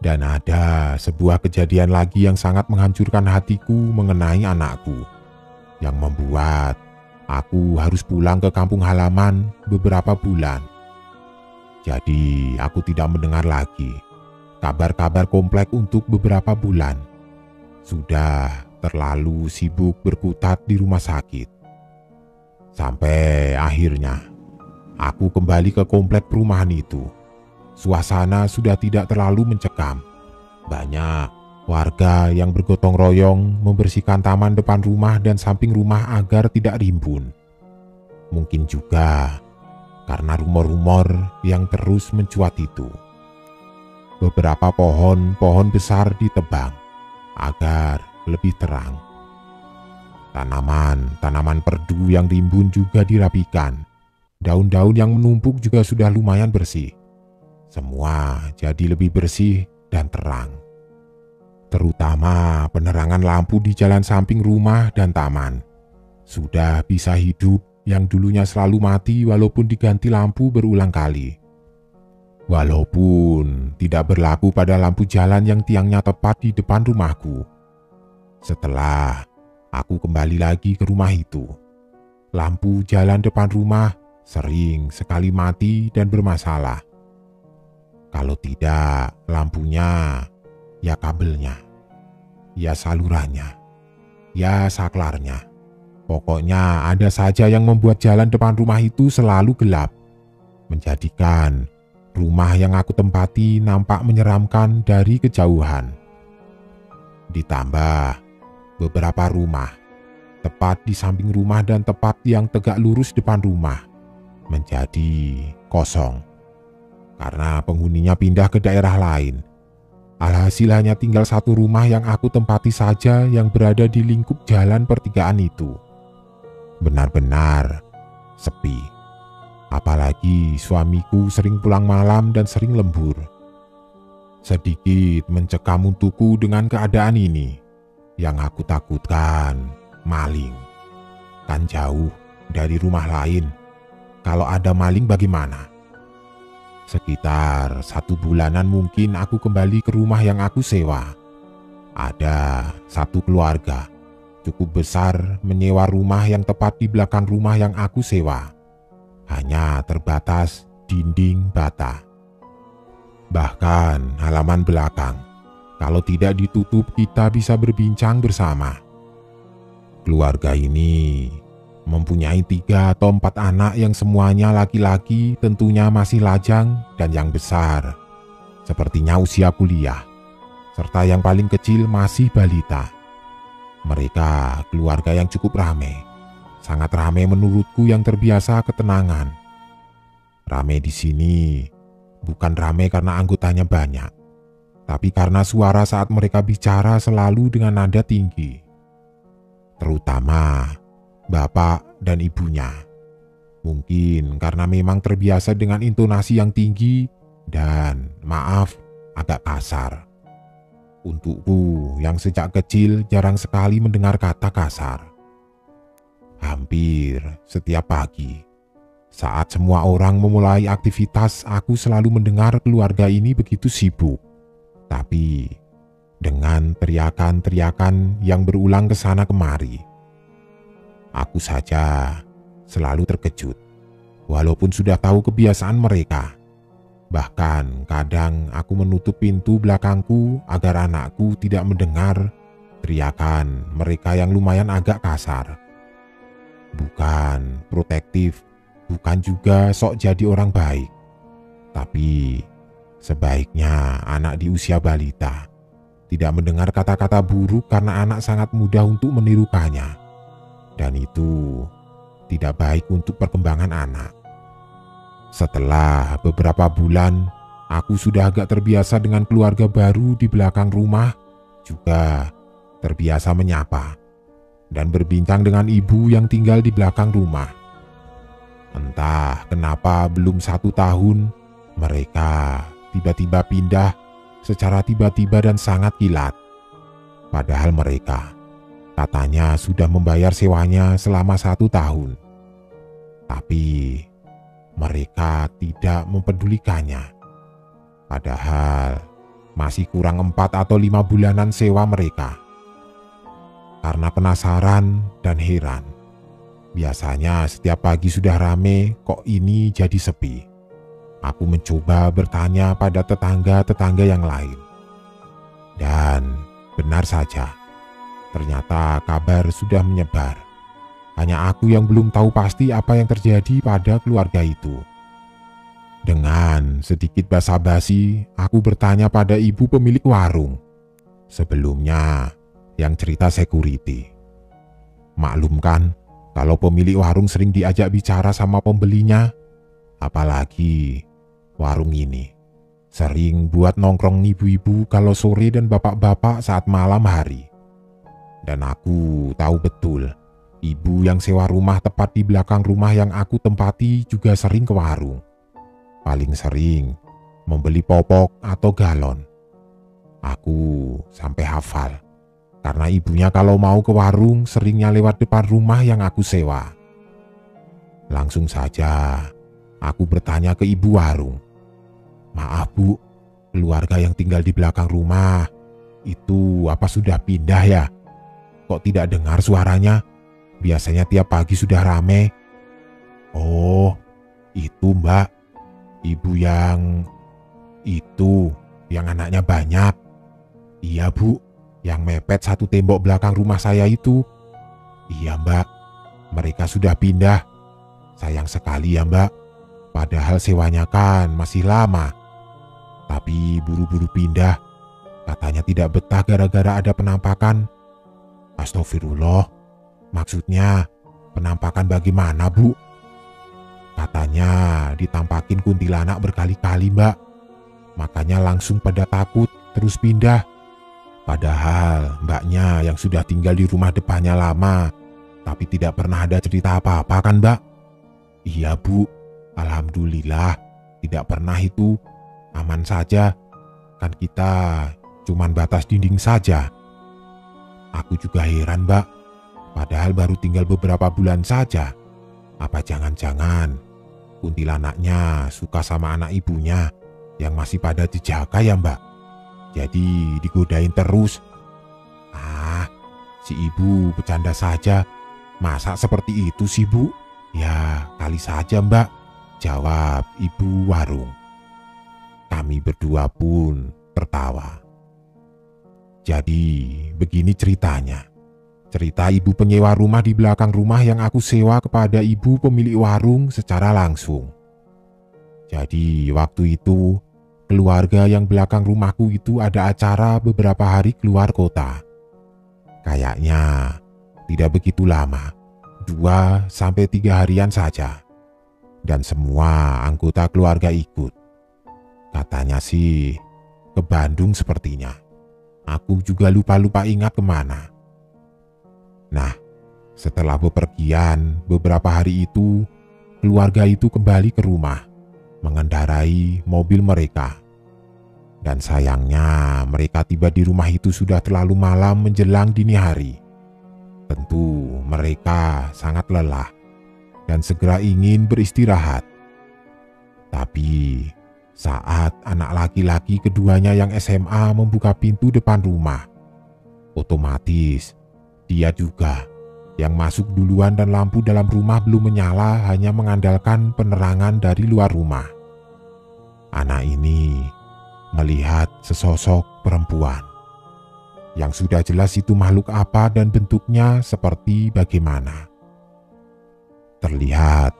[SPEAKER 1] Dan ada sebuah kejadian lagi yang sangat menghancurkan hatiku mengenai anakku, yang membuat aku harus pulang ke kampung halaman beberapa bulan. Jadi aku tidak mendengar lagi kabar-kabar komplek untuk beberapa bulan. Sudah terlalu sibuk berkutat di rumah sakit. Sampai akhirnya aku kembali ke komplek perumahan itu. Suasana sudah tidak terlalu mencekam. Banyak warga yang bergotong royong membersihkan taman depan rumah dan samping rumah agar tidak rimbun. Mungkin juga karena rumor-rumor yang terus mencuat itu. Beberapa pohon besar ditebang agar lebih terang. Tanaman perdu yang rimbun juga dirapikan. Daun-daun yang menumpuk juga sudah lumayan bersih. Semua jadi lebih bersih dan terang. Terutama penerangan lampu di jalan samping rumah dan taman sudah bisa hidup yang dulunya selalu mati walaupun diganti lampu berulang kali. Walaupun tidak berlaku pada lampu jalan yang tiangnya tepat di depan rumahku. Setelah aku kembali lagi ke rumah itu, lampu jalan depan rumah sering sekali mati dan bermasalah. Kalau tidak lampunya, ya kabelnya, ya salurannya, ya saklarnya. Pokoknya ada saja yang membuat jalan depan rumah itu selalu gelap, menjadikan rumah yang aku tempati nampak menyeramkan dari kejauhan. Ditambah beberapa rumah, tepat di samping rumah dan tepat yang tegak lurus depan rumah, menjadi kosong. Karena penghuninya pindah ke daerah lain. Alhasil hanya tinggal satu rumah yang aku tempati saja yang berada di lingkup jalan pertigaan itu. Benar-benar sepi. Apalagi suamiku sering pulang malam dan sering lembur. Sedikit mencekam untukku dengan keadaan ini. Yang aku takutkan maling. Kan jauh dari rumah lain. Kalau ada maling bagaimana? Sekitar 1 bulanan mungkin aku kembali ke rumah yang aku sewa. Ada satu keluarga cukup besar menyewa rumah yang tepat di belakang rumah yang aku sewa. Hanya terbatas dinding bata. Bahkan halaman belakang, kalau tidak ditutup kita bisa berbincang bersama. Keluarga ini mempunyai 3 atau 4 anak yang semuanya laki-laki, tentunya masih lajang, dan yang besar sepertinya usia kuliah, serta yang paling kecil masih balita. Mereka keluarga yang cukup ramai, sangat ramai menurutku yang terbiasa ketenangan. Ramai di sini bukan ramai karena anggotanya banyak, tapi karena suara saat mereka bicara selalu dengan nada tinggi. Terutama bapak dan ibunya. Mungkin karena memang terbiasa dengan intonasi yang tinggi dan, maaf, agak kasar. Untukku yang sejak kecil jarang sekali mendengar kata kasar. Hampir setiap pagi, saat semua orang memulai aktivitas, aku selalu mendengar keluarga ini begitu sibuk. Tapi dengan teriakan-teriakan yang berulang ke sana kemari. Aku saja selalu terkejut, walaupun sudah tahu kebiasaan mereka. Bahkan kadang aku menutup pintu belakangku agar anakku tidak mendengar teriakan mereka yang lumayan agak kasar. Bukan protektif, bukan juga sok jadi orang baik. Tapi sebaiknya anak di usia balita tidak mendengar kata-kata buruk karena anak sangat mudah untuk menirukannya. Dan itu tidak baik untuk perkembangan anak. Setelah beberapa bulan, aku sudah agak terbiasa dengan keluarga baru di belakang rumah, juga terbiasa menyapa dan berbincang dengan ibu yang tinggal di belakang rumah. Entah kenapa belum 1 tahun, mereka tiba-tiba pindah secara tiba-tiba dan sangat kilat. Padahal mereka katanya sudah membayar sewanya selama 1 tahun. Tapi mereka tidak mempedulikannya. Padahal masih kurang 4 atau 5 bulanan sewa mereka. Karena penasaran dan heran. Biasanya setiap pagi sudah rame, kok ini jadi sepi. Aku mencoba bertanya pada tetangga-tetangga yang lain. Dan benar saja, ternyata kabar sudah menyebar. Hanya aku yang belum tahu pasti apa yang terjadi pada keluarga itu. Dengan sedikit basa-basi, aku bertanya pada ibu pemilik warung. Sebelumnya, yang cerita security. Maklum kan, kalau pemilik warung sering diajak bicara sama pembelinya, apalagi warung ini sering buat nongkrong ibu-ibu kalau sore dan bapak-bapak saat malam hari. Dan aku tahu betul, ibu yang sewa rumah tepat di belakang rumah yang aku tempati juga sering ke warung. Paling sering membeli popok atau galon. Aku sampai hafal, karena ibunya kalau mau ke warung seringnya lewat depan rumah yang aku sewa. Langsung saja aku bertanya ke ibu warung. Maaf bu, keluarga yang tinggal di belakang rumah itu apa sudah pindah ya? Kok tidak dengar suaranya? Biasanya tiap pagi sudah rame. Oh, itu mbak. Ibu yang itu, yang anaknya banyak. Iya bu, yang mepet satu tembok belakang rumah saya itu. Iya mbak, mereka sudah pindah. Sayang sekali ya mbak, padahal sewanya kan masih lama. Tapi buru-buru pindah, katanya tidak betah gara-gara ada penampakan. Astagfirullah, maksudnya penampakan bagaimana bu? Katanya ditampakin kuntilanak berkali-kali mbak. Makanya langsung pada takut terus pindah. Padahal mbaknya yang sudah tinggal di rumah depannya lama, tapi tidak pernah ada cerita apa-apa kan mbak? Iya bu, alhamdulillah tidak pernah itu. Aman saja, kan kita cuman batas dinding saja. Aku juga heran mbak, padahal baru tinggal beberapa bulan saja. Apa jangan-jangan kuntilanaknya suka sama anak ibunya yang masih pada dijaga ya mbak? Jadi digodain terus. Ah, si ibu bercanda saja. Masa seperti itu sih bu? Ya kali saja mbak, jawab ibu warung. Kami berdua pun tertawa. Jadi begini ceritanya. Cerita ibu penyewa rumah di belakang rumah yang aku sewa kepada ibu pemilik warung secara langsung. Jadi waktu itu keluarga yang belakang rumahku itu ada acara beberapa hari keluar kota. Kayaknya tidak begitu lama, 2 sampai 3 harian saja. Dan semua anggota keluarga ikut. Katanya sih ke Bandung sepertinya. Aku juga lupa-lupa ingat kemana. Nah, setelah bepergian beberapa hari itu, keluarga itu kembali ke rumah, mengendarai mobil mereka. Dan sayangnya mereka tiba di rumah itu sudah terlalu malam menjelang dini hari. Tentu mereka sangat lelah dan segera ingin beristirahat. Tapi saat anak laki-laki keduanya yang SMA membuka pintu depan rumah, otomatis dia juga yang masuk duluan dan lampu dalam rumah belum menyala, hanya mengandalkan penerangan dari luar rumah. Anak ini melihat sesosok perempuan yang sudah jelas itu makhluk apa dan bentuknya seperti bagaimana. Terlihat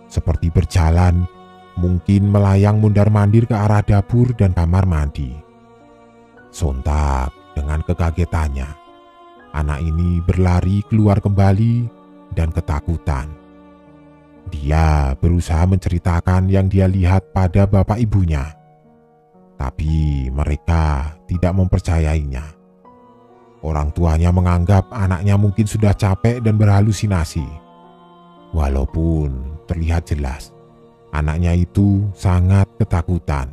[SPEAKER 1] seperti berjalan, mungkin melayang mundar-mandir ke arah dapur dan kamar mandi. Sontak dengan kekagetannya, anak ini berlari keluar kembali dan ketakutan. Dia berusaha menceritakan yang dia lihat pada bapak ibunya, tapi mereka tidak mempercayainya. Orang tuanya menganggap anaknya mungkin sudah capek dan berhalusinasi. Walaupun terlihat jelas, anaknya itu sangat ketakutan.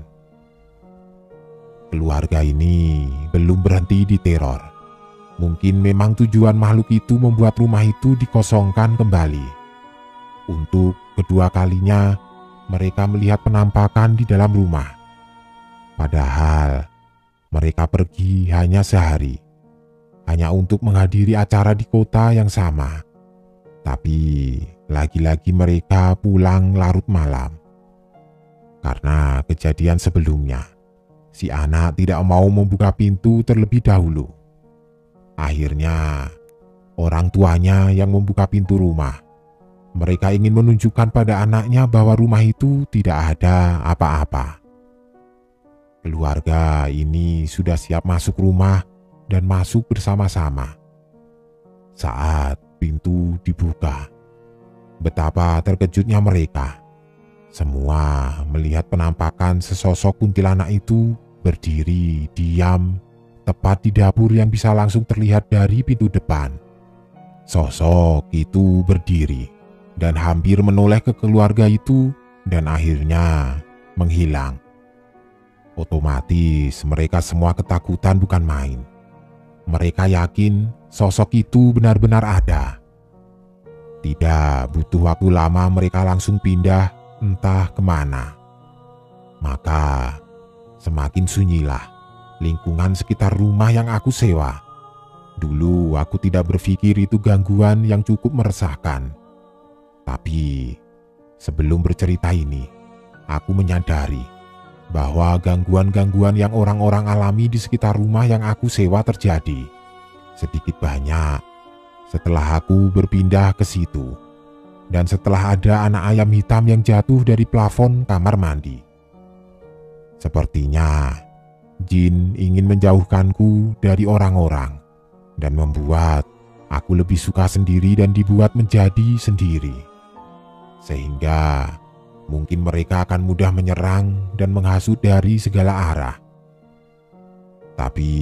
[SPEAKER 1] Keluarga ini belum berhenti diteror. Mungkin memang tujuan makhluk itu membuat rumah itu dikosongkan kembali. Untuk kedua kalinya, mereka melihat penampakan di dalam rumah. Padahal mereka pergi hanya sehari, hanya untuk menghadiri acara di kota yang sama. Tapi lagi-lagi mereka pulang larut malam. Karena kejadian sebelumnya, si anak tidak mau membuka pintu terlebih dahulu. Akhirnya orang tuanya yang membuka pintu rumah. Mereka ingin menunjukkan pada anaknya bahwa rumah itu tidak ada apa-apa. Keluarga ini sudah siap masuk rumah dan masuk bersama-sama. Saat pintu dibuka, betapa terkejutnya mereka. Semua melihat penampakan sesosok kuntilanak itu berdiri diam tepat di dapur yang bisa langsung terlihat dari pintu depan. Sosok itu berdiri dan hampir menoleh ke keluarga itu dan akhirnya menghilang. Otomatis mereka semua ketakutan bukan main. Mereka yakin sosok itu benar-benar ada. Tidak butuh waktu lama mereka langsung pindah entah kemana. Maka semakin sunyilah lingkungan sekitar rumah yang aku sewa. Dulu aku tidak berpikir itu gangguan yang cukup meresahkan. Tapi sebelum bercerita ini, aku menyadari bahwa gangguan-gangguan yang orang-orang alami di sekitar rumah yang aku sewa terjadi sedikit banyak setelah aku berpindah ke situ dan setelah ada anak ayam hitam yang jatuh dari plafon kamar mandi. Sepertinya jin ingin menjauhkanku dari orang-orang dan membuat aku lebih suka sendiri dan dibuat menjadi sendiri, sehingga mungkin mereka akan mudah menyerang dan menghasut dari segala arah. Tapi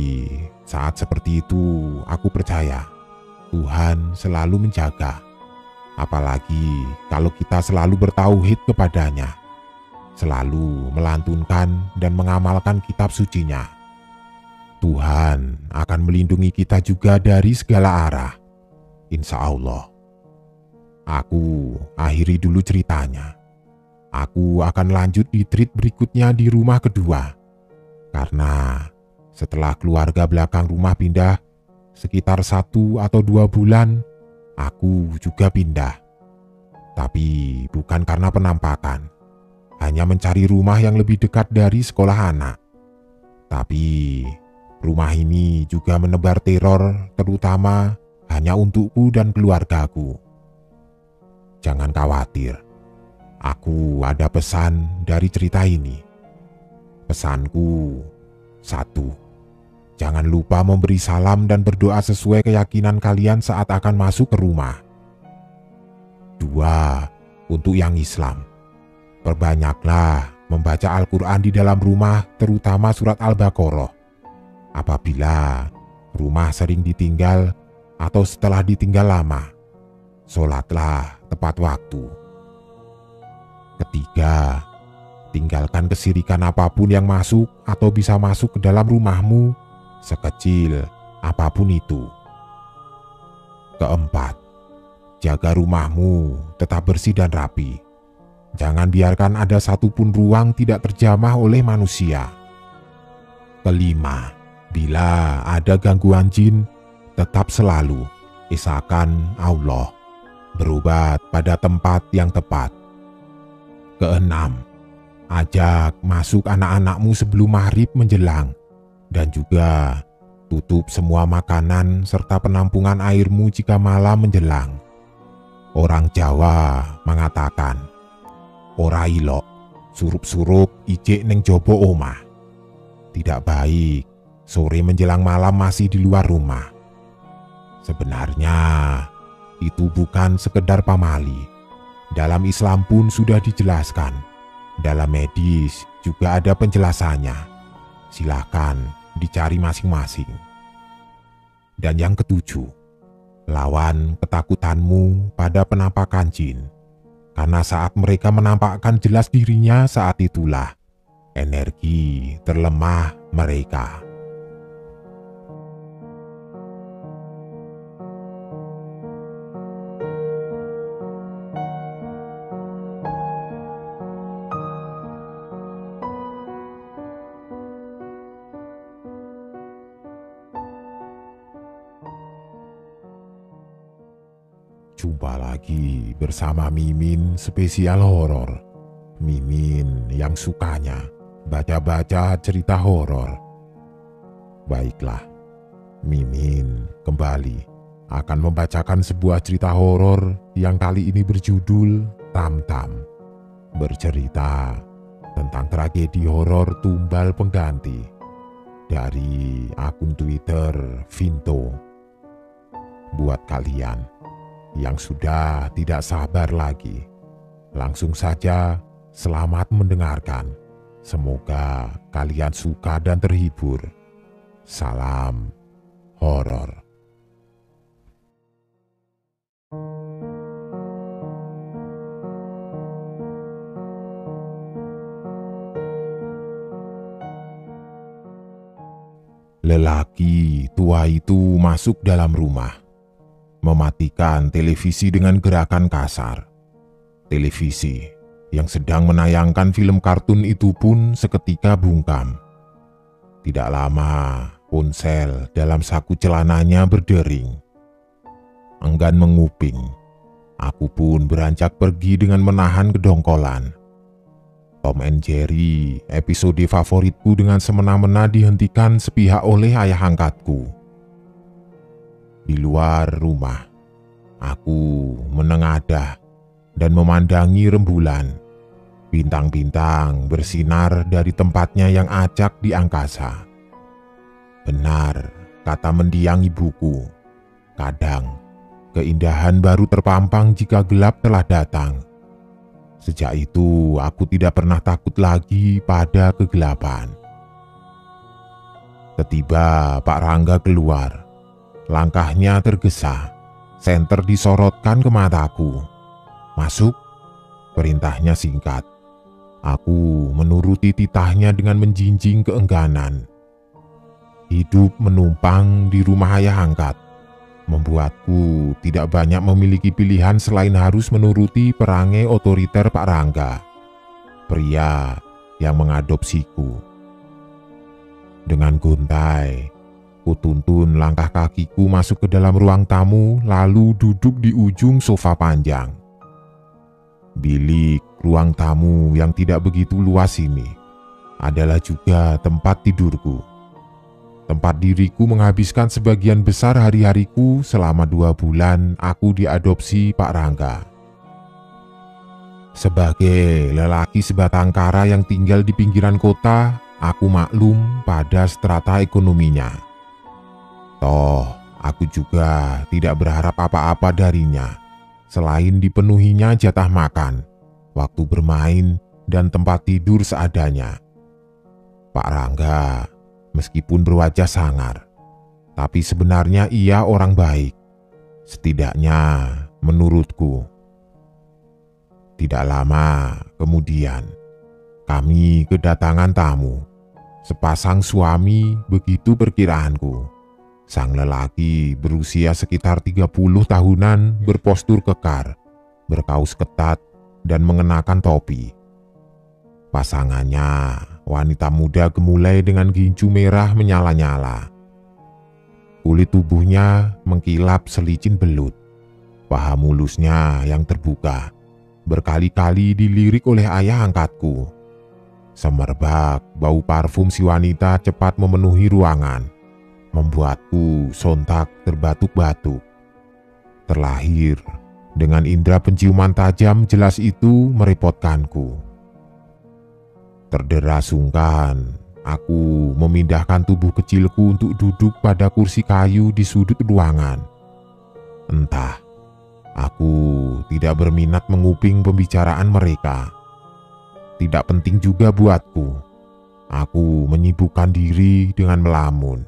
[SPEAKER 1] saat seperti itu aku percaya Tuhan selalu menjaga. Apalagi kalau kita selalu bertauhid kepadanya, selalu melantunkan dan mengamalkan kitab sucinya. Tuhan akan melindungi kita juga dari segala arah, insya Allah. Aku akhiri dulu ceritanya. Aku akan lanjut di treat berikutnya di rumah kedua. Karena setelah keluarga belakang rumah pindah, sekitar 1 atau 2 bulan, aku juga pindah. Tapi bukan karena penampakan, hanya mencari rumah yang lebih dekat dari sekolah anak. Tapi rumah ini juga menebar teror, terutama hanya untukku dan keluargaku. Jangan khawatir, aku ada pesan dari cerita ini. Pesanku, 1. Jangan lupa memberi salam dan berdoa sesuai keyakinan kalian saat akan masuk ke rumah. 2. Untuk yang Islam, perbanyaklah membaca Al-Quran di dalam rumah, terutama surat Al-Baqarah. Apabila rumah sering ditinggal atau setelah ditinggal lama, sholatlah tepat waktu. Ketiga, tinggalkan kesirikan apapun yang masuk atau bisa masuk ke dalam rumahmu, sekecil apapun itu. Keempat, jaga rumahmu tetap bersih dan rapi. Jangan biarkan ada satupun ruang tidak terjamah oleh manusia. Kelima, bila ada gangguan jin, tetap selalu esakan Allah, berobat pada tempat yang tepat. Keenam, ajak masuk anak-anakmu sebelum maghrib menjelang, dan juga tutup semua makanan serta penampungan airmu jika malam menjelang. Orang Jawa mengatakan, ora ilok, surup-surup ijik neng jobo omah. Tidak baik sore menjelang malam masih di luar rumah. Sebenarnya itu bukan sekedar pamali. Dalam Islam pun sudah dijelaskan. Dalam medis juga ada penjelasannya. Silakan dicari masing-masing. Dan yang ketujuh, lawan ketakutanmu pada penampakan jin. Karena saat mereka menampakkan jelas dirinya, saat itulah energi terlemah mereka. Jumpa lagi bersama Mimin spesial horor. Mimin yang sukanya baca-baca cerita horor. Baiklah, Mimin kembali akan membacakan sebuah cerita horor yang kali ini berjudul Tam-Tam. Bercerita tentang tragedi horor tumbal pengganti dari akun Twitter Vinto. Buat kalian yang sudah tidak sabar lagi, langsung saja selamat mendengarkan. Semoga kalian suka dan terhibur. Salam horor. Lelaki tua itu masuk dalam rumah, mematikan televisi dengan gerakan kasar. Televisi yang sedang menayangkan film kartun itu pun seketika bungkam. Tidak lama, ponsel dalam saku celananya berdering. Enggan menguping, aku pun beranjak pergi dengan menahan kedongkolan. Tom and Jerry, episode favoritku, dengan semena-mena dihentikan sepihak oleh ayah angkatku. Di luar rumah, aku menengadah dan memandangi rembulan. Bintang-bintang bersinar dari tempatnya yang acak di angkasa. Benar kata mendiang ibuku, kadang keindahan baru terpampang jika gelap telah datang. Sejak itu aku tidak pernah takut lagi pada kegelapan. Tiba-tiba Pak Rangga keluar. Langkahnya tergesa, senter disorotkan ke mataku. Masuk, perintahnya singkat. Aku menuruti titahnya dengan menjinjing keengganan. Hidup menumpang di rumah ayah angkat membuatku tidak banyak memiliki pilihan selain harus menuruti perangai otoriter Pak Rangga, pria yang mengadopsiku. Dengan gontai, kutuntun langkah kakiku masuk ke dalam ruang tamu, lalu duduk di ujung sofa panjang. Bilik ruang tamu yang tidak begitu luas ini adalah juga tempat tidurku. Tempat diriku menghabiskan sebagian besar hari-hariku selama 2 bulan aku diadopsi Pak Rangga. Sebagai lelaki sebatang kara yang tinggal di pinggiran kota, aku maklum pada strata ekonominya. Toh, aku juga tidak berharap apa-apa darinya, selain dipenuhinya jatah makan, waktu bermain, dan tempat tidur seadanya. Pak Rangga, meskipun berwajah sangar, tapi sebenarnya ia orang baik. Setidaknya menurutku. Tidak lama kemudian, kami kedatangan tamu. Sepasang suami, begitu perkiraanku. Sang lelaki berusia sekitar 30 tahunan, berpostur kekar, berkaus ketat, dan mengenakan topi. Pasangannya, wanita muda gemulai dengan gincu merah menyala-nyala. Kulit tubuhnya mengkilap selicin belut. Paha mulusnya yang terbuka, berkali-kali dilirik oleh ayah angkatku. Semerbak bau parfum si wanita cepat memenuhi ruangan, membuatku sontak terbatuk-batuk. Terlahir dengan indera penciuman tajam jelas itu merepotkanku. Terdera sungkan, aku memindahkan tubuh kecilku untuk duduk pada kursi kayu di sudut ruangan. Entah, aku tidak berminat menguping pembicaraan mereka. Tidak penting juga buatku. Aku menyibukkan diri dengan melamun.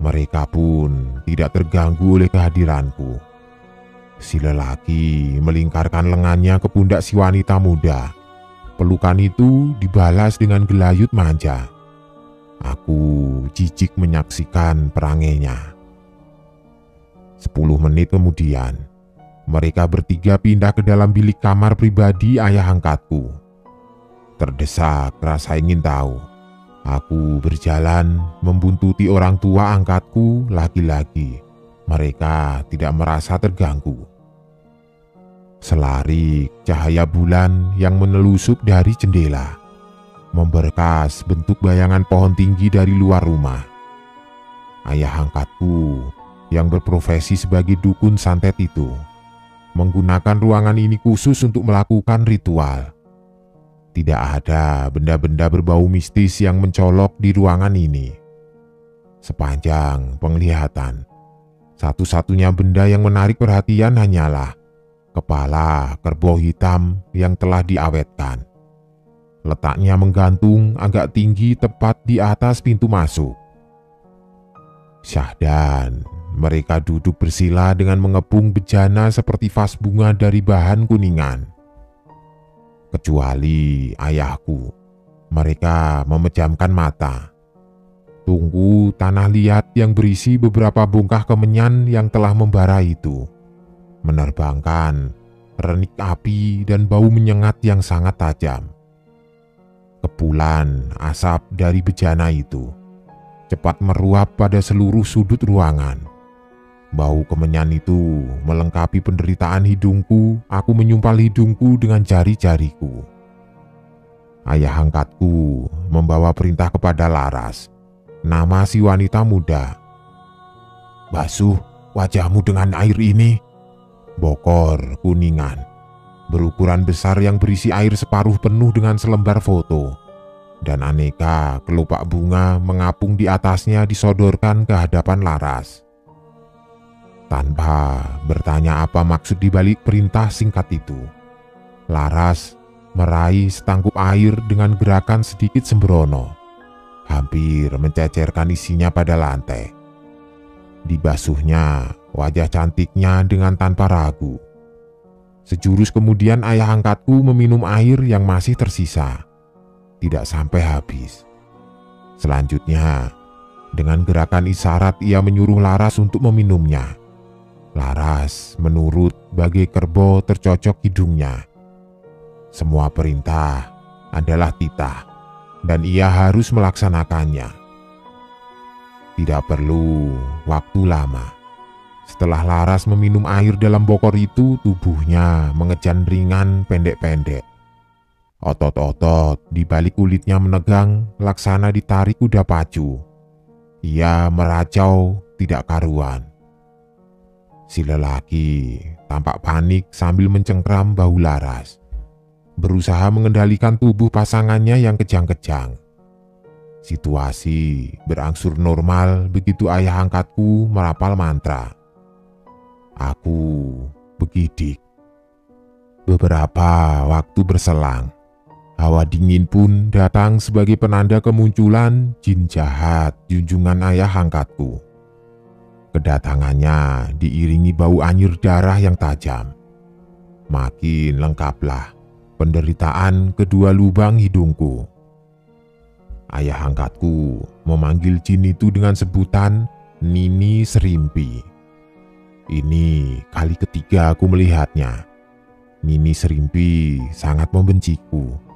[SPEAKER 1] Mereka pun tidak terganggu oleh kehadiranku. Si lelaki melingkarkan lengannya ke pundak si wanita muda. Pelukan itu dibalas dengan gelayut manja. Aku jijik menyaksikan perangainya. 10 menit kemudian, mereka bertiga pindah ke dalam bilik kamar pribadi ayah angkatku. Terdesak rasa ingin tahu. Aku berjalan membuntuti orang tua angkatku lagi-lagi. Mereka tidak merasa terganggu. Selarik cahaya bulan yang menelusup dari jendela, memberkas bentuk bayangan pohon tinggi dari luar rumah. Ayah angkatku yang berprofesi sebagai dukun santet itu menggunakan ruangan ini khusus untuk melakukan ritual. Tidak ada benda-benda berbau mistis yang mencolok di ruangan ini. Sepanjang penglihatan, satu-satunya benda yang menarik perhatian hanyalah kepala kerbau hitam yang telah diawetkan. Letaknya menggantung agak tinggi tepat di atas pintu masuk. Syahdan, mereka duduk bersila dengan mengepung bejana seperti vas bunga dari bahan kuningan. Kecuali ayahku, mereka memejamkan mata. Tunggu tanah liat yang berisi beberapa bongkah kemenyan yang telah membara itu menerbangkan renik api dan bau menyengat yang sangat tajam. Kepulan asap dari bejana itu cepat meruap pada seluruh sudut ruangan. Bau kemenyan itu melengkapi penderitaan hidungku. Aku menyumpal hidungku dengan jari-jariku. Ayah angkatku membawa perintah kepada Laras, nama si wanita muda. "Basuh wajahmu dengan air ini." Bokor kuningan, berukuran besar yang berisi air separuh penuh dengan selembar foto. Dan aneka kelopak bunga mengapung di atasnya disodorkan ke hadapan Laras. Tanpa bertanya apa maksud dibalik perintah singkat itu, Laras meraih setangkup air dengan gerakan sedikit sembrono, hampir mencecerkan isinya pada lantai. Dibasuhnya wajah cantiknya dengan tanpa ragu. Sejurus kemudian ayah angkatku meminum air yang masih tersisa, tidak sampai habis. Selanjutnya, dengan gerakan isyarat ia menyuruh Laras untuk meminumnya. Laras menurut bagai kerbau tercocok hidungnya. Semua perintah adalah titah, dan ia harus melaksanakannya. Tidak perlu waktu lama. Setelah Laras meminum air dalam bokor itu, tubuhnya mengejan ringan pendek-pendek. Otot-otot di balik kulitnya menegang, laksana ditarik kuda pacu. Ia meracau tidak karuan. Si lelaki tampak panik sambil mencengkram bahu Laras, berusaha mengendalikan tubuh pasangannya yang kejang-kejang. Situasi berangsur normal begitu ayah angkatku merapal mantra. Aku begidik. Beberapa waktu berselang, Hawa dingin pun datang sebagai penanda kemunculan jin jahat junjungan ayah angkatku. Kedatangannya diiringi bau anyir darah yang tajam. Makin lengkaplah penderitaan kedua lubang hidungku. Ayah angkatku memanggil jin itu dengan sebutan Nini Serimpi. Ini kali ketiga aku melihatnya. Nini Serimpi sangat membenciku.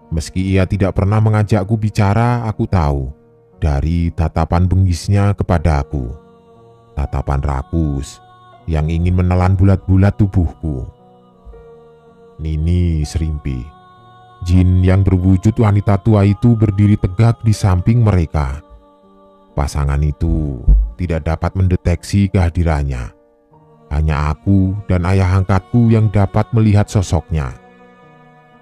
[SPEAKER 1] Meski ia tidak pernah mengajakku bicara, aku tahu dari tatapan bengisnya kepadaku. Tatapan rakus yang ingin menelan bulat-bulat tubuhku. Nini Serimpi, jin yang berwujud wanita tua itu berdiri tegak di samping mereka. Pasangan itu tidak dapat mendeteksi kehadirannya. Hanya aku dan ayah angkatku yang dapat melihat sosoknya.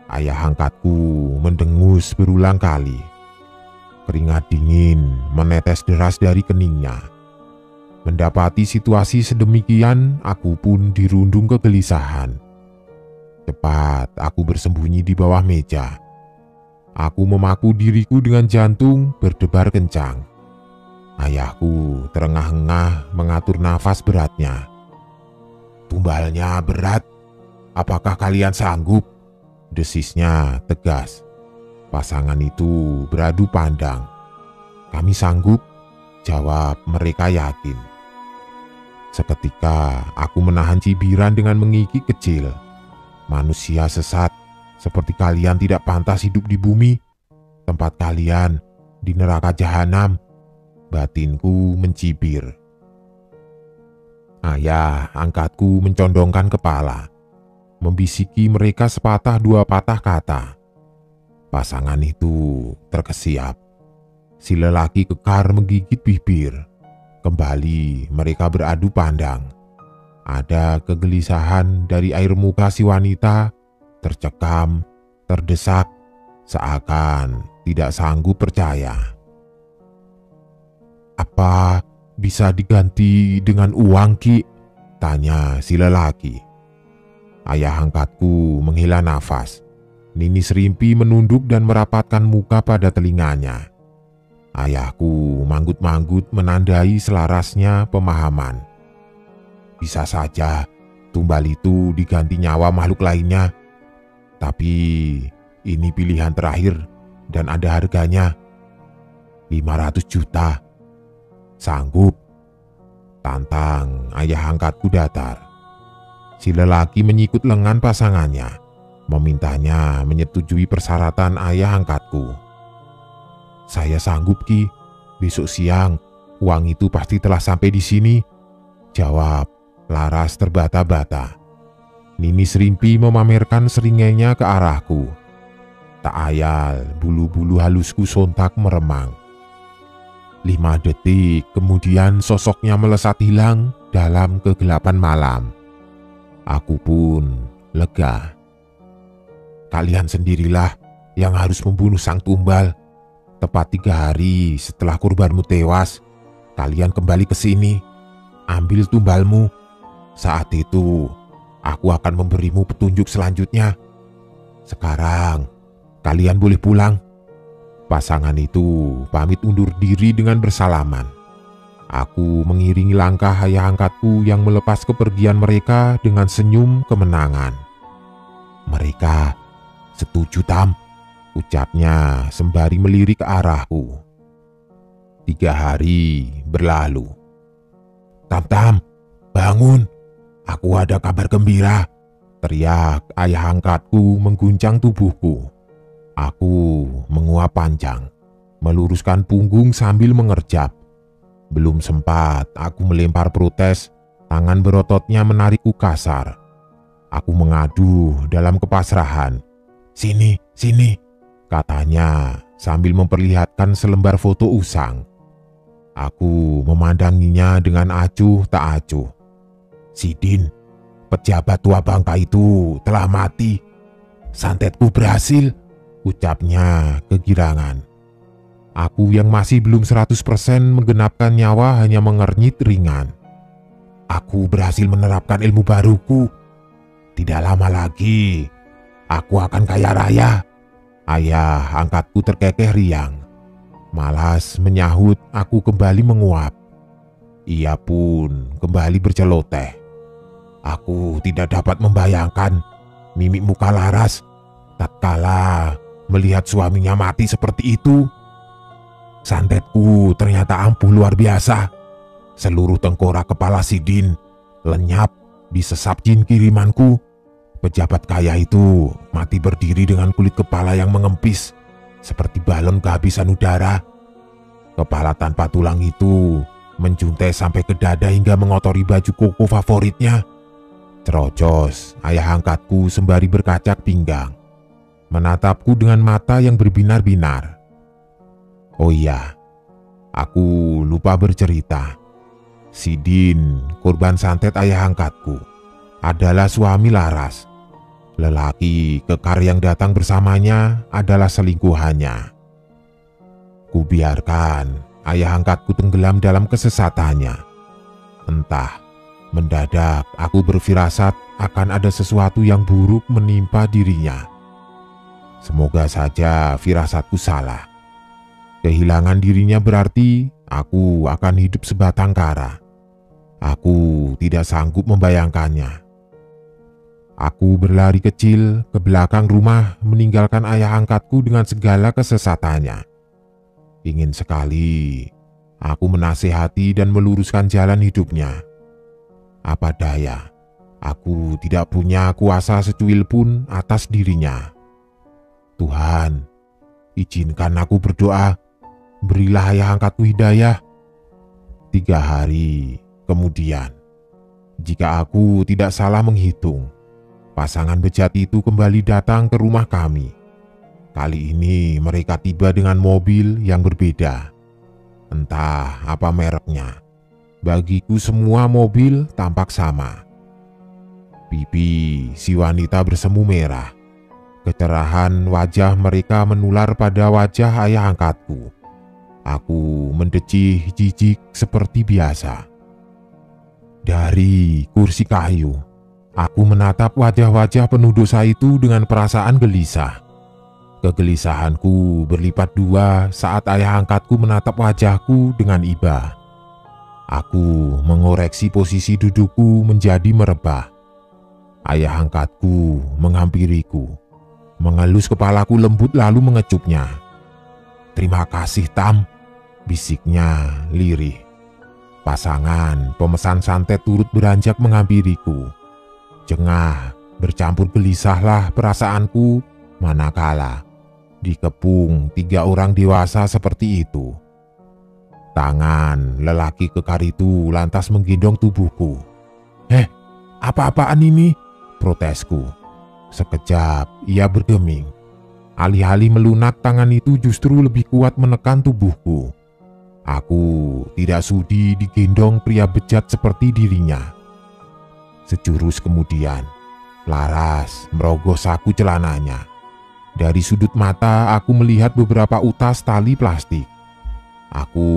[SPEAKER 1] Ayah angkatku mendengus berulang kali. Keringat dingin menetes deras dari keningnya. Mendapati situasi sedemikian, aku pun dirundung kegelisahan. Cepat aku bersembunyi di bawah meja. Aku memaku diriku dengan jantung berdebar kencang. Ayahku terengah-engah mengatur nafas beratnya. "Tumbalnya berat, apakah kalian sanggup?" Desisnya tegas. Pasangan itu beradu pandang. "Kami sanggup," jawab mereka yakin. Seketika aku menahan cibiran dengan mengikik kecil. "Manusia sesat seperti kalian tidak pantas hidup di bumi. Tempat kalian di neraka jahanam," batinku mencibir. Ayah angkatku mencondongkan kepala, membisiki mereka sepatah dua patah kata. Pasangan itu terkesiap. Si lelaki kekar menggigit bibir. Kembali mereka beradu pandang. Ada kegelisahan dari air muka si wanita, tercekam, terdesak, seakan tidak sanggup percaya. "Apa bisa diganti dengan uang, Ki?" tanya si lelaki. Ayah angkatku menghela nafas. Nini Serimpi menunduk dan merapatkan muka pada telinganya. Ayahku manggut-manggut menandai selarasnya pemahaman. "Bisa saja tumbal itu diganti nyawa makhluk lainnya. Tapi ini pilihan terakhir dan ada harganya. 500 juta. Sanggup?" Tantang ayah angkatku datar. Si lelaki menyikut lengan pasangannya, memintanya menyetujui persyaratan ayah angkatku. "Saya sanggup, Ki. Besok siang uang itu pasti telah sampai di sini," jawab laras terbata-bata. Nini Serimpi memamerkan seringainya ke arahku. Tak ayal bulu-bulu halusku sontak meremang. 5 detik kemudian sosoknya melesat hilang dalam kegelapan malam. Aku pun lega. "Kalian sendirilah yang harus membunuh sang tumbal. Tepat 3 hari setelah kurbanmu tewas, kalian kembali ke sini. Ambil tumbalmu. Saat itu, aku akan memberimu petunjuk selanjutnya. Sekarang, kalian boleh pulang." Pasangan itu pamit undur diri dengan bersalaman. Aku mengiringi langkah ayah angkatku yang melepas kepergian mereka dengan senyum kemenangan. "Mereka setuju, Tam," ucapnya sembari melirik ke arahku. 3 hari berlalu. "Tam, bangun, aku ada kabar gembira," teriak ayah angkatku mengguncang tubuhku. Aku menguap panjang, meluruskan punggung sambil mengerjap. Belum sempat aku melempar protes, tangan berototnya menarikku kasar. Aku mengadu dalam kepasrahan. "Sini, sini," katanya sambil memperlihatkan selembar foto usang. Aku memandanginya dengan acuh tak acuh. "Sidin, pejabat tua bangka itu telah mati. Santetku berhasil," ucapnya kegirangan. Aku yang masih belum 100% menggenapkan nyawa hanya mengernyit ringan. "Aku berhasil menerapkan ilmu baruku. Tidak lama lagi, aku akan kaya raya." Ayah angkatku terkekeh riang. Malas menyahut, aku kembali menguap. Ia pun kembali berceloteh. Aku tidak dapat membayangkan mimik muka Laras tatkala melihat suaminya mati seperti itu. Santetku ternyata ampuh luar biasa. Seluruh tengkorak kepala Sidin lenyap disesap jin kirimanku. Pejabat kaya itu mati berdiri dengan kulit kepala yang mengempis seperti balon kehabisan udara. Kepala tanpa tulang itu menjuntai sampai ke dada hingga mengotori baju koko favoritnya. Cerocos ayah angkatku sembari berkacak pinggang, menatapku dengan mata yang berbinar-binar. Oh iya, aku lupa bercerita. Sidin, korban santet ayah angkatku, adalah suami Laras. Lelaki kekar yang datang bersamanya adalah selingkuhannya. Kubiarkan ayah angkatku tenggelam dalam kesesatannya. Entah, mendadak aku berfirasat akan ada sesuatu yang buruk menimpa dirinya. Semoga saja firasatku salah. Kehilangan dirinya berarti aku akan hidup sebatang kara. Aku tidak sanggup membayangkannya. Aku berlari kecil ke belakang rumah meninggalkan ayah angkatku dengan segala kesesatannya. Ingin sekali aku menasihati dan meluruskan jalan hidupnya. Apa daya, aku tidak punya kuasa secuil pun atas dirinya. Tuhan, izinkan aku berdoa, berilah ayah angkatku hidayah. 3 hari kemudian, jika aku tidak salah menghitung, pasangan bejat itu kembali datang ke rumah kami. Kali ini mereka tiba dengan mobil yang berbeda. Entah apa mereknya. Bagiku semua mobil tampak sama. Pipi si wanita bersemu merah. Kecerahan wajah mereka menular pada wajah ayah angkatku. Aku mendecih jijik seperti biasa. Dari kursi kayu, aku menatap wajah-wajah penuh dosa itu dengan perasaan gelisah. Kegelisahanku berlipat 2 saat ayah angkatku menatap wajahku dengan iba. Aku mengoreksi posisi dudukku menjadi merebah. Ayah angkatku menghampiriku, mengelus kepalaku lembut lalu mengecupnya. "Terima kasih, Tam," bisiknya lirih. Pasangan pemesan santet turut beranjak menghampiriku. Jengah bercampur gelisahlah perasaanku manakala dikepung 3 orang dewasa seperti itu. Tangan lelaki kekar itu lantas menggendong tubuhku. Apa-apaan ini?" protesku. Sekejap ia bergeming. Alih-alih melunak, tangan itu justru lebih kuat menekan tubuhku. Aku tidak sudi digendong pria bejat seperti dirinya. Sejurus kemudian, Laras merogoh saku celananya. Dari sudut mata aku melihat beberapa utas tali plastik. Aku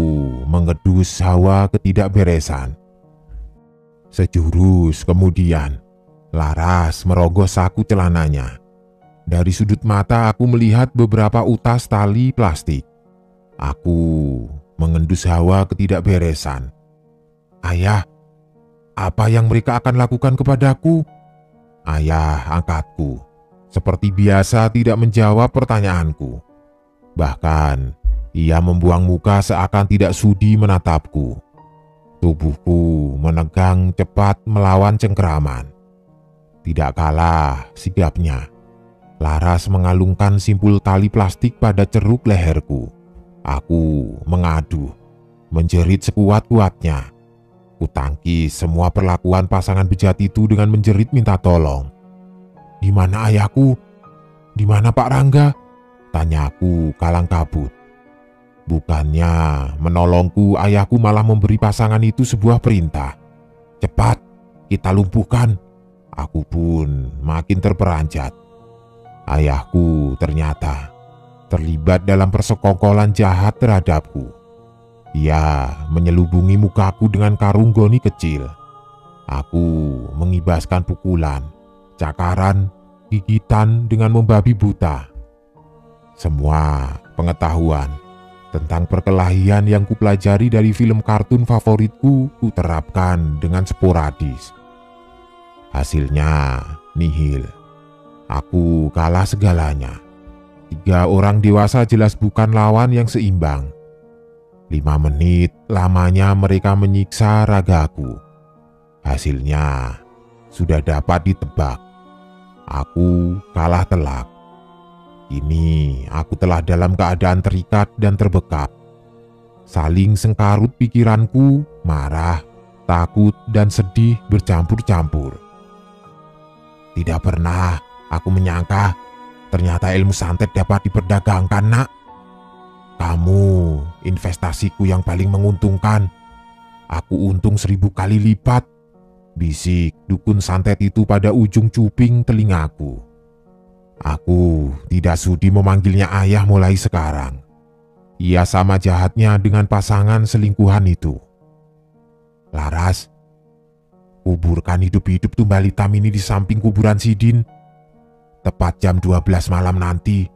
[SPEAKER 1] mengedus hawa ketidakberesan. Sejurus kemudian, Laras merogoh saku celananya. Dari sudut mata aku melihat beberapa utas tali plastik. Aku mengendus hawa ketidakberesan. "Ayah, apa yang mereka akan lakukan kepadaku?" Ayah angkatku seperti biasa tidak menjawab pertanyaanku. Bahkan ia membuang muka seakan tidak sudi menatapku. Tubuhku menegang cepat melawan cengkeraman. Tidak kalah sigapnya, Laras mengalungkan simpul tali plastik pada ceruk leherku. Aku mengadu, menjerit sekuat-kuatnya. Kutangkis semua perlakuan pasangan bejat itu dengan menjerit minta tolong. "Di mana ayahku? Di mana Pak Rangga?" tanyaku kalang kabut. Bukannya menolongku, ayahku malah memberi pasangan itu sebuah perintah. "Cepat, kita lumpuhkan." Aku pun makin terperanjat. Ayahku ternyata terlibat dalam persekongkolan jahat terhadapku. Ia menyelubungi mukaku dengan karung goni kecil. Aku mengibaskan pukulan, cakaran, gigitan dengan membabi buta. Semua pengetahuan tentang perkelahian yang kupelajari dari film kartun favoritku kuterapkan dengan sporadis. Hasilnya nihil. Aku kalah segalanya. 3 orang dewasa jelas bukan lawan yang seimbang. 5 menit lamanya mereka menyiksa ragaku. Hasilnya sudah dapat ditebak. Aku kalah telak. Kini aku telah dalam keadaan terikat dan terbekap. Saling sengkarut pikiranku, marah, takut, dan sedih bercampur-campur. Tidak pernah aku menyangka ternyata ilmu santet dapat diperdagangkan, nak. Kamu investasiku yang paling menguntungkan. Aku untung 1000 kali lipat, bisik dukun santet itu pada ujung cuping telingaku. Aku tidak sudi memanggilnya ayah mulai sekarang. Ia sama jahatnya dengan pasangan selingkuhan itu. Laras, kuburkan hidup-hidup tumbal hitam ini di samping kuburan Sidin. Tepat jam 12 malam nanti.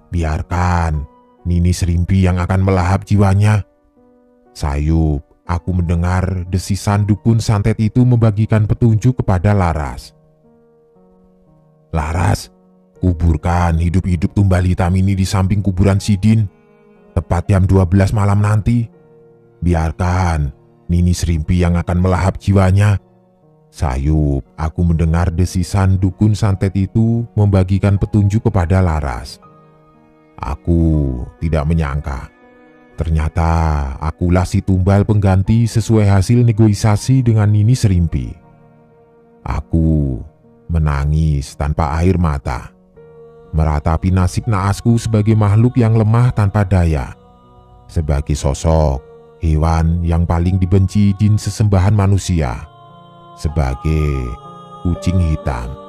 [SPEAKER 1] Biarkan Nini Serimpi yang akan melahap jiwanya. Sayup, aku mendengar desisan dukun santet itu membagikan petunjuk kepada Laras. Laras, kuburkan hidup-hidup tumbal hitam ini di samping kuburan Sidin. Tepat jam 12 malam nanti. Biarkan Nini Serimpi yang akan melahap jiwanya. Sayup, aku mendengar desisan dukun santet itu membagikan petunjuk kepada Laras. Aku tidak menyangka. Ternyata akulah si tumbal pengganti sesuai hasil negosiasi dengan Nini Serimpi. Aku menangis tanpa air mata, meratapi nasib naasku sebagai makhluk yang lemah tanpa daya, sebagai sosok hewan yang paling dibenci jin sesembahan manusia, sebagai kucing hitam.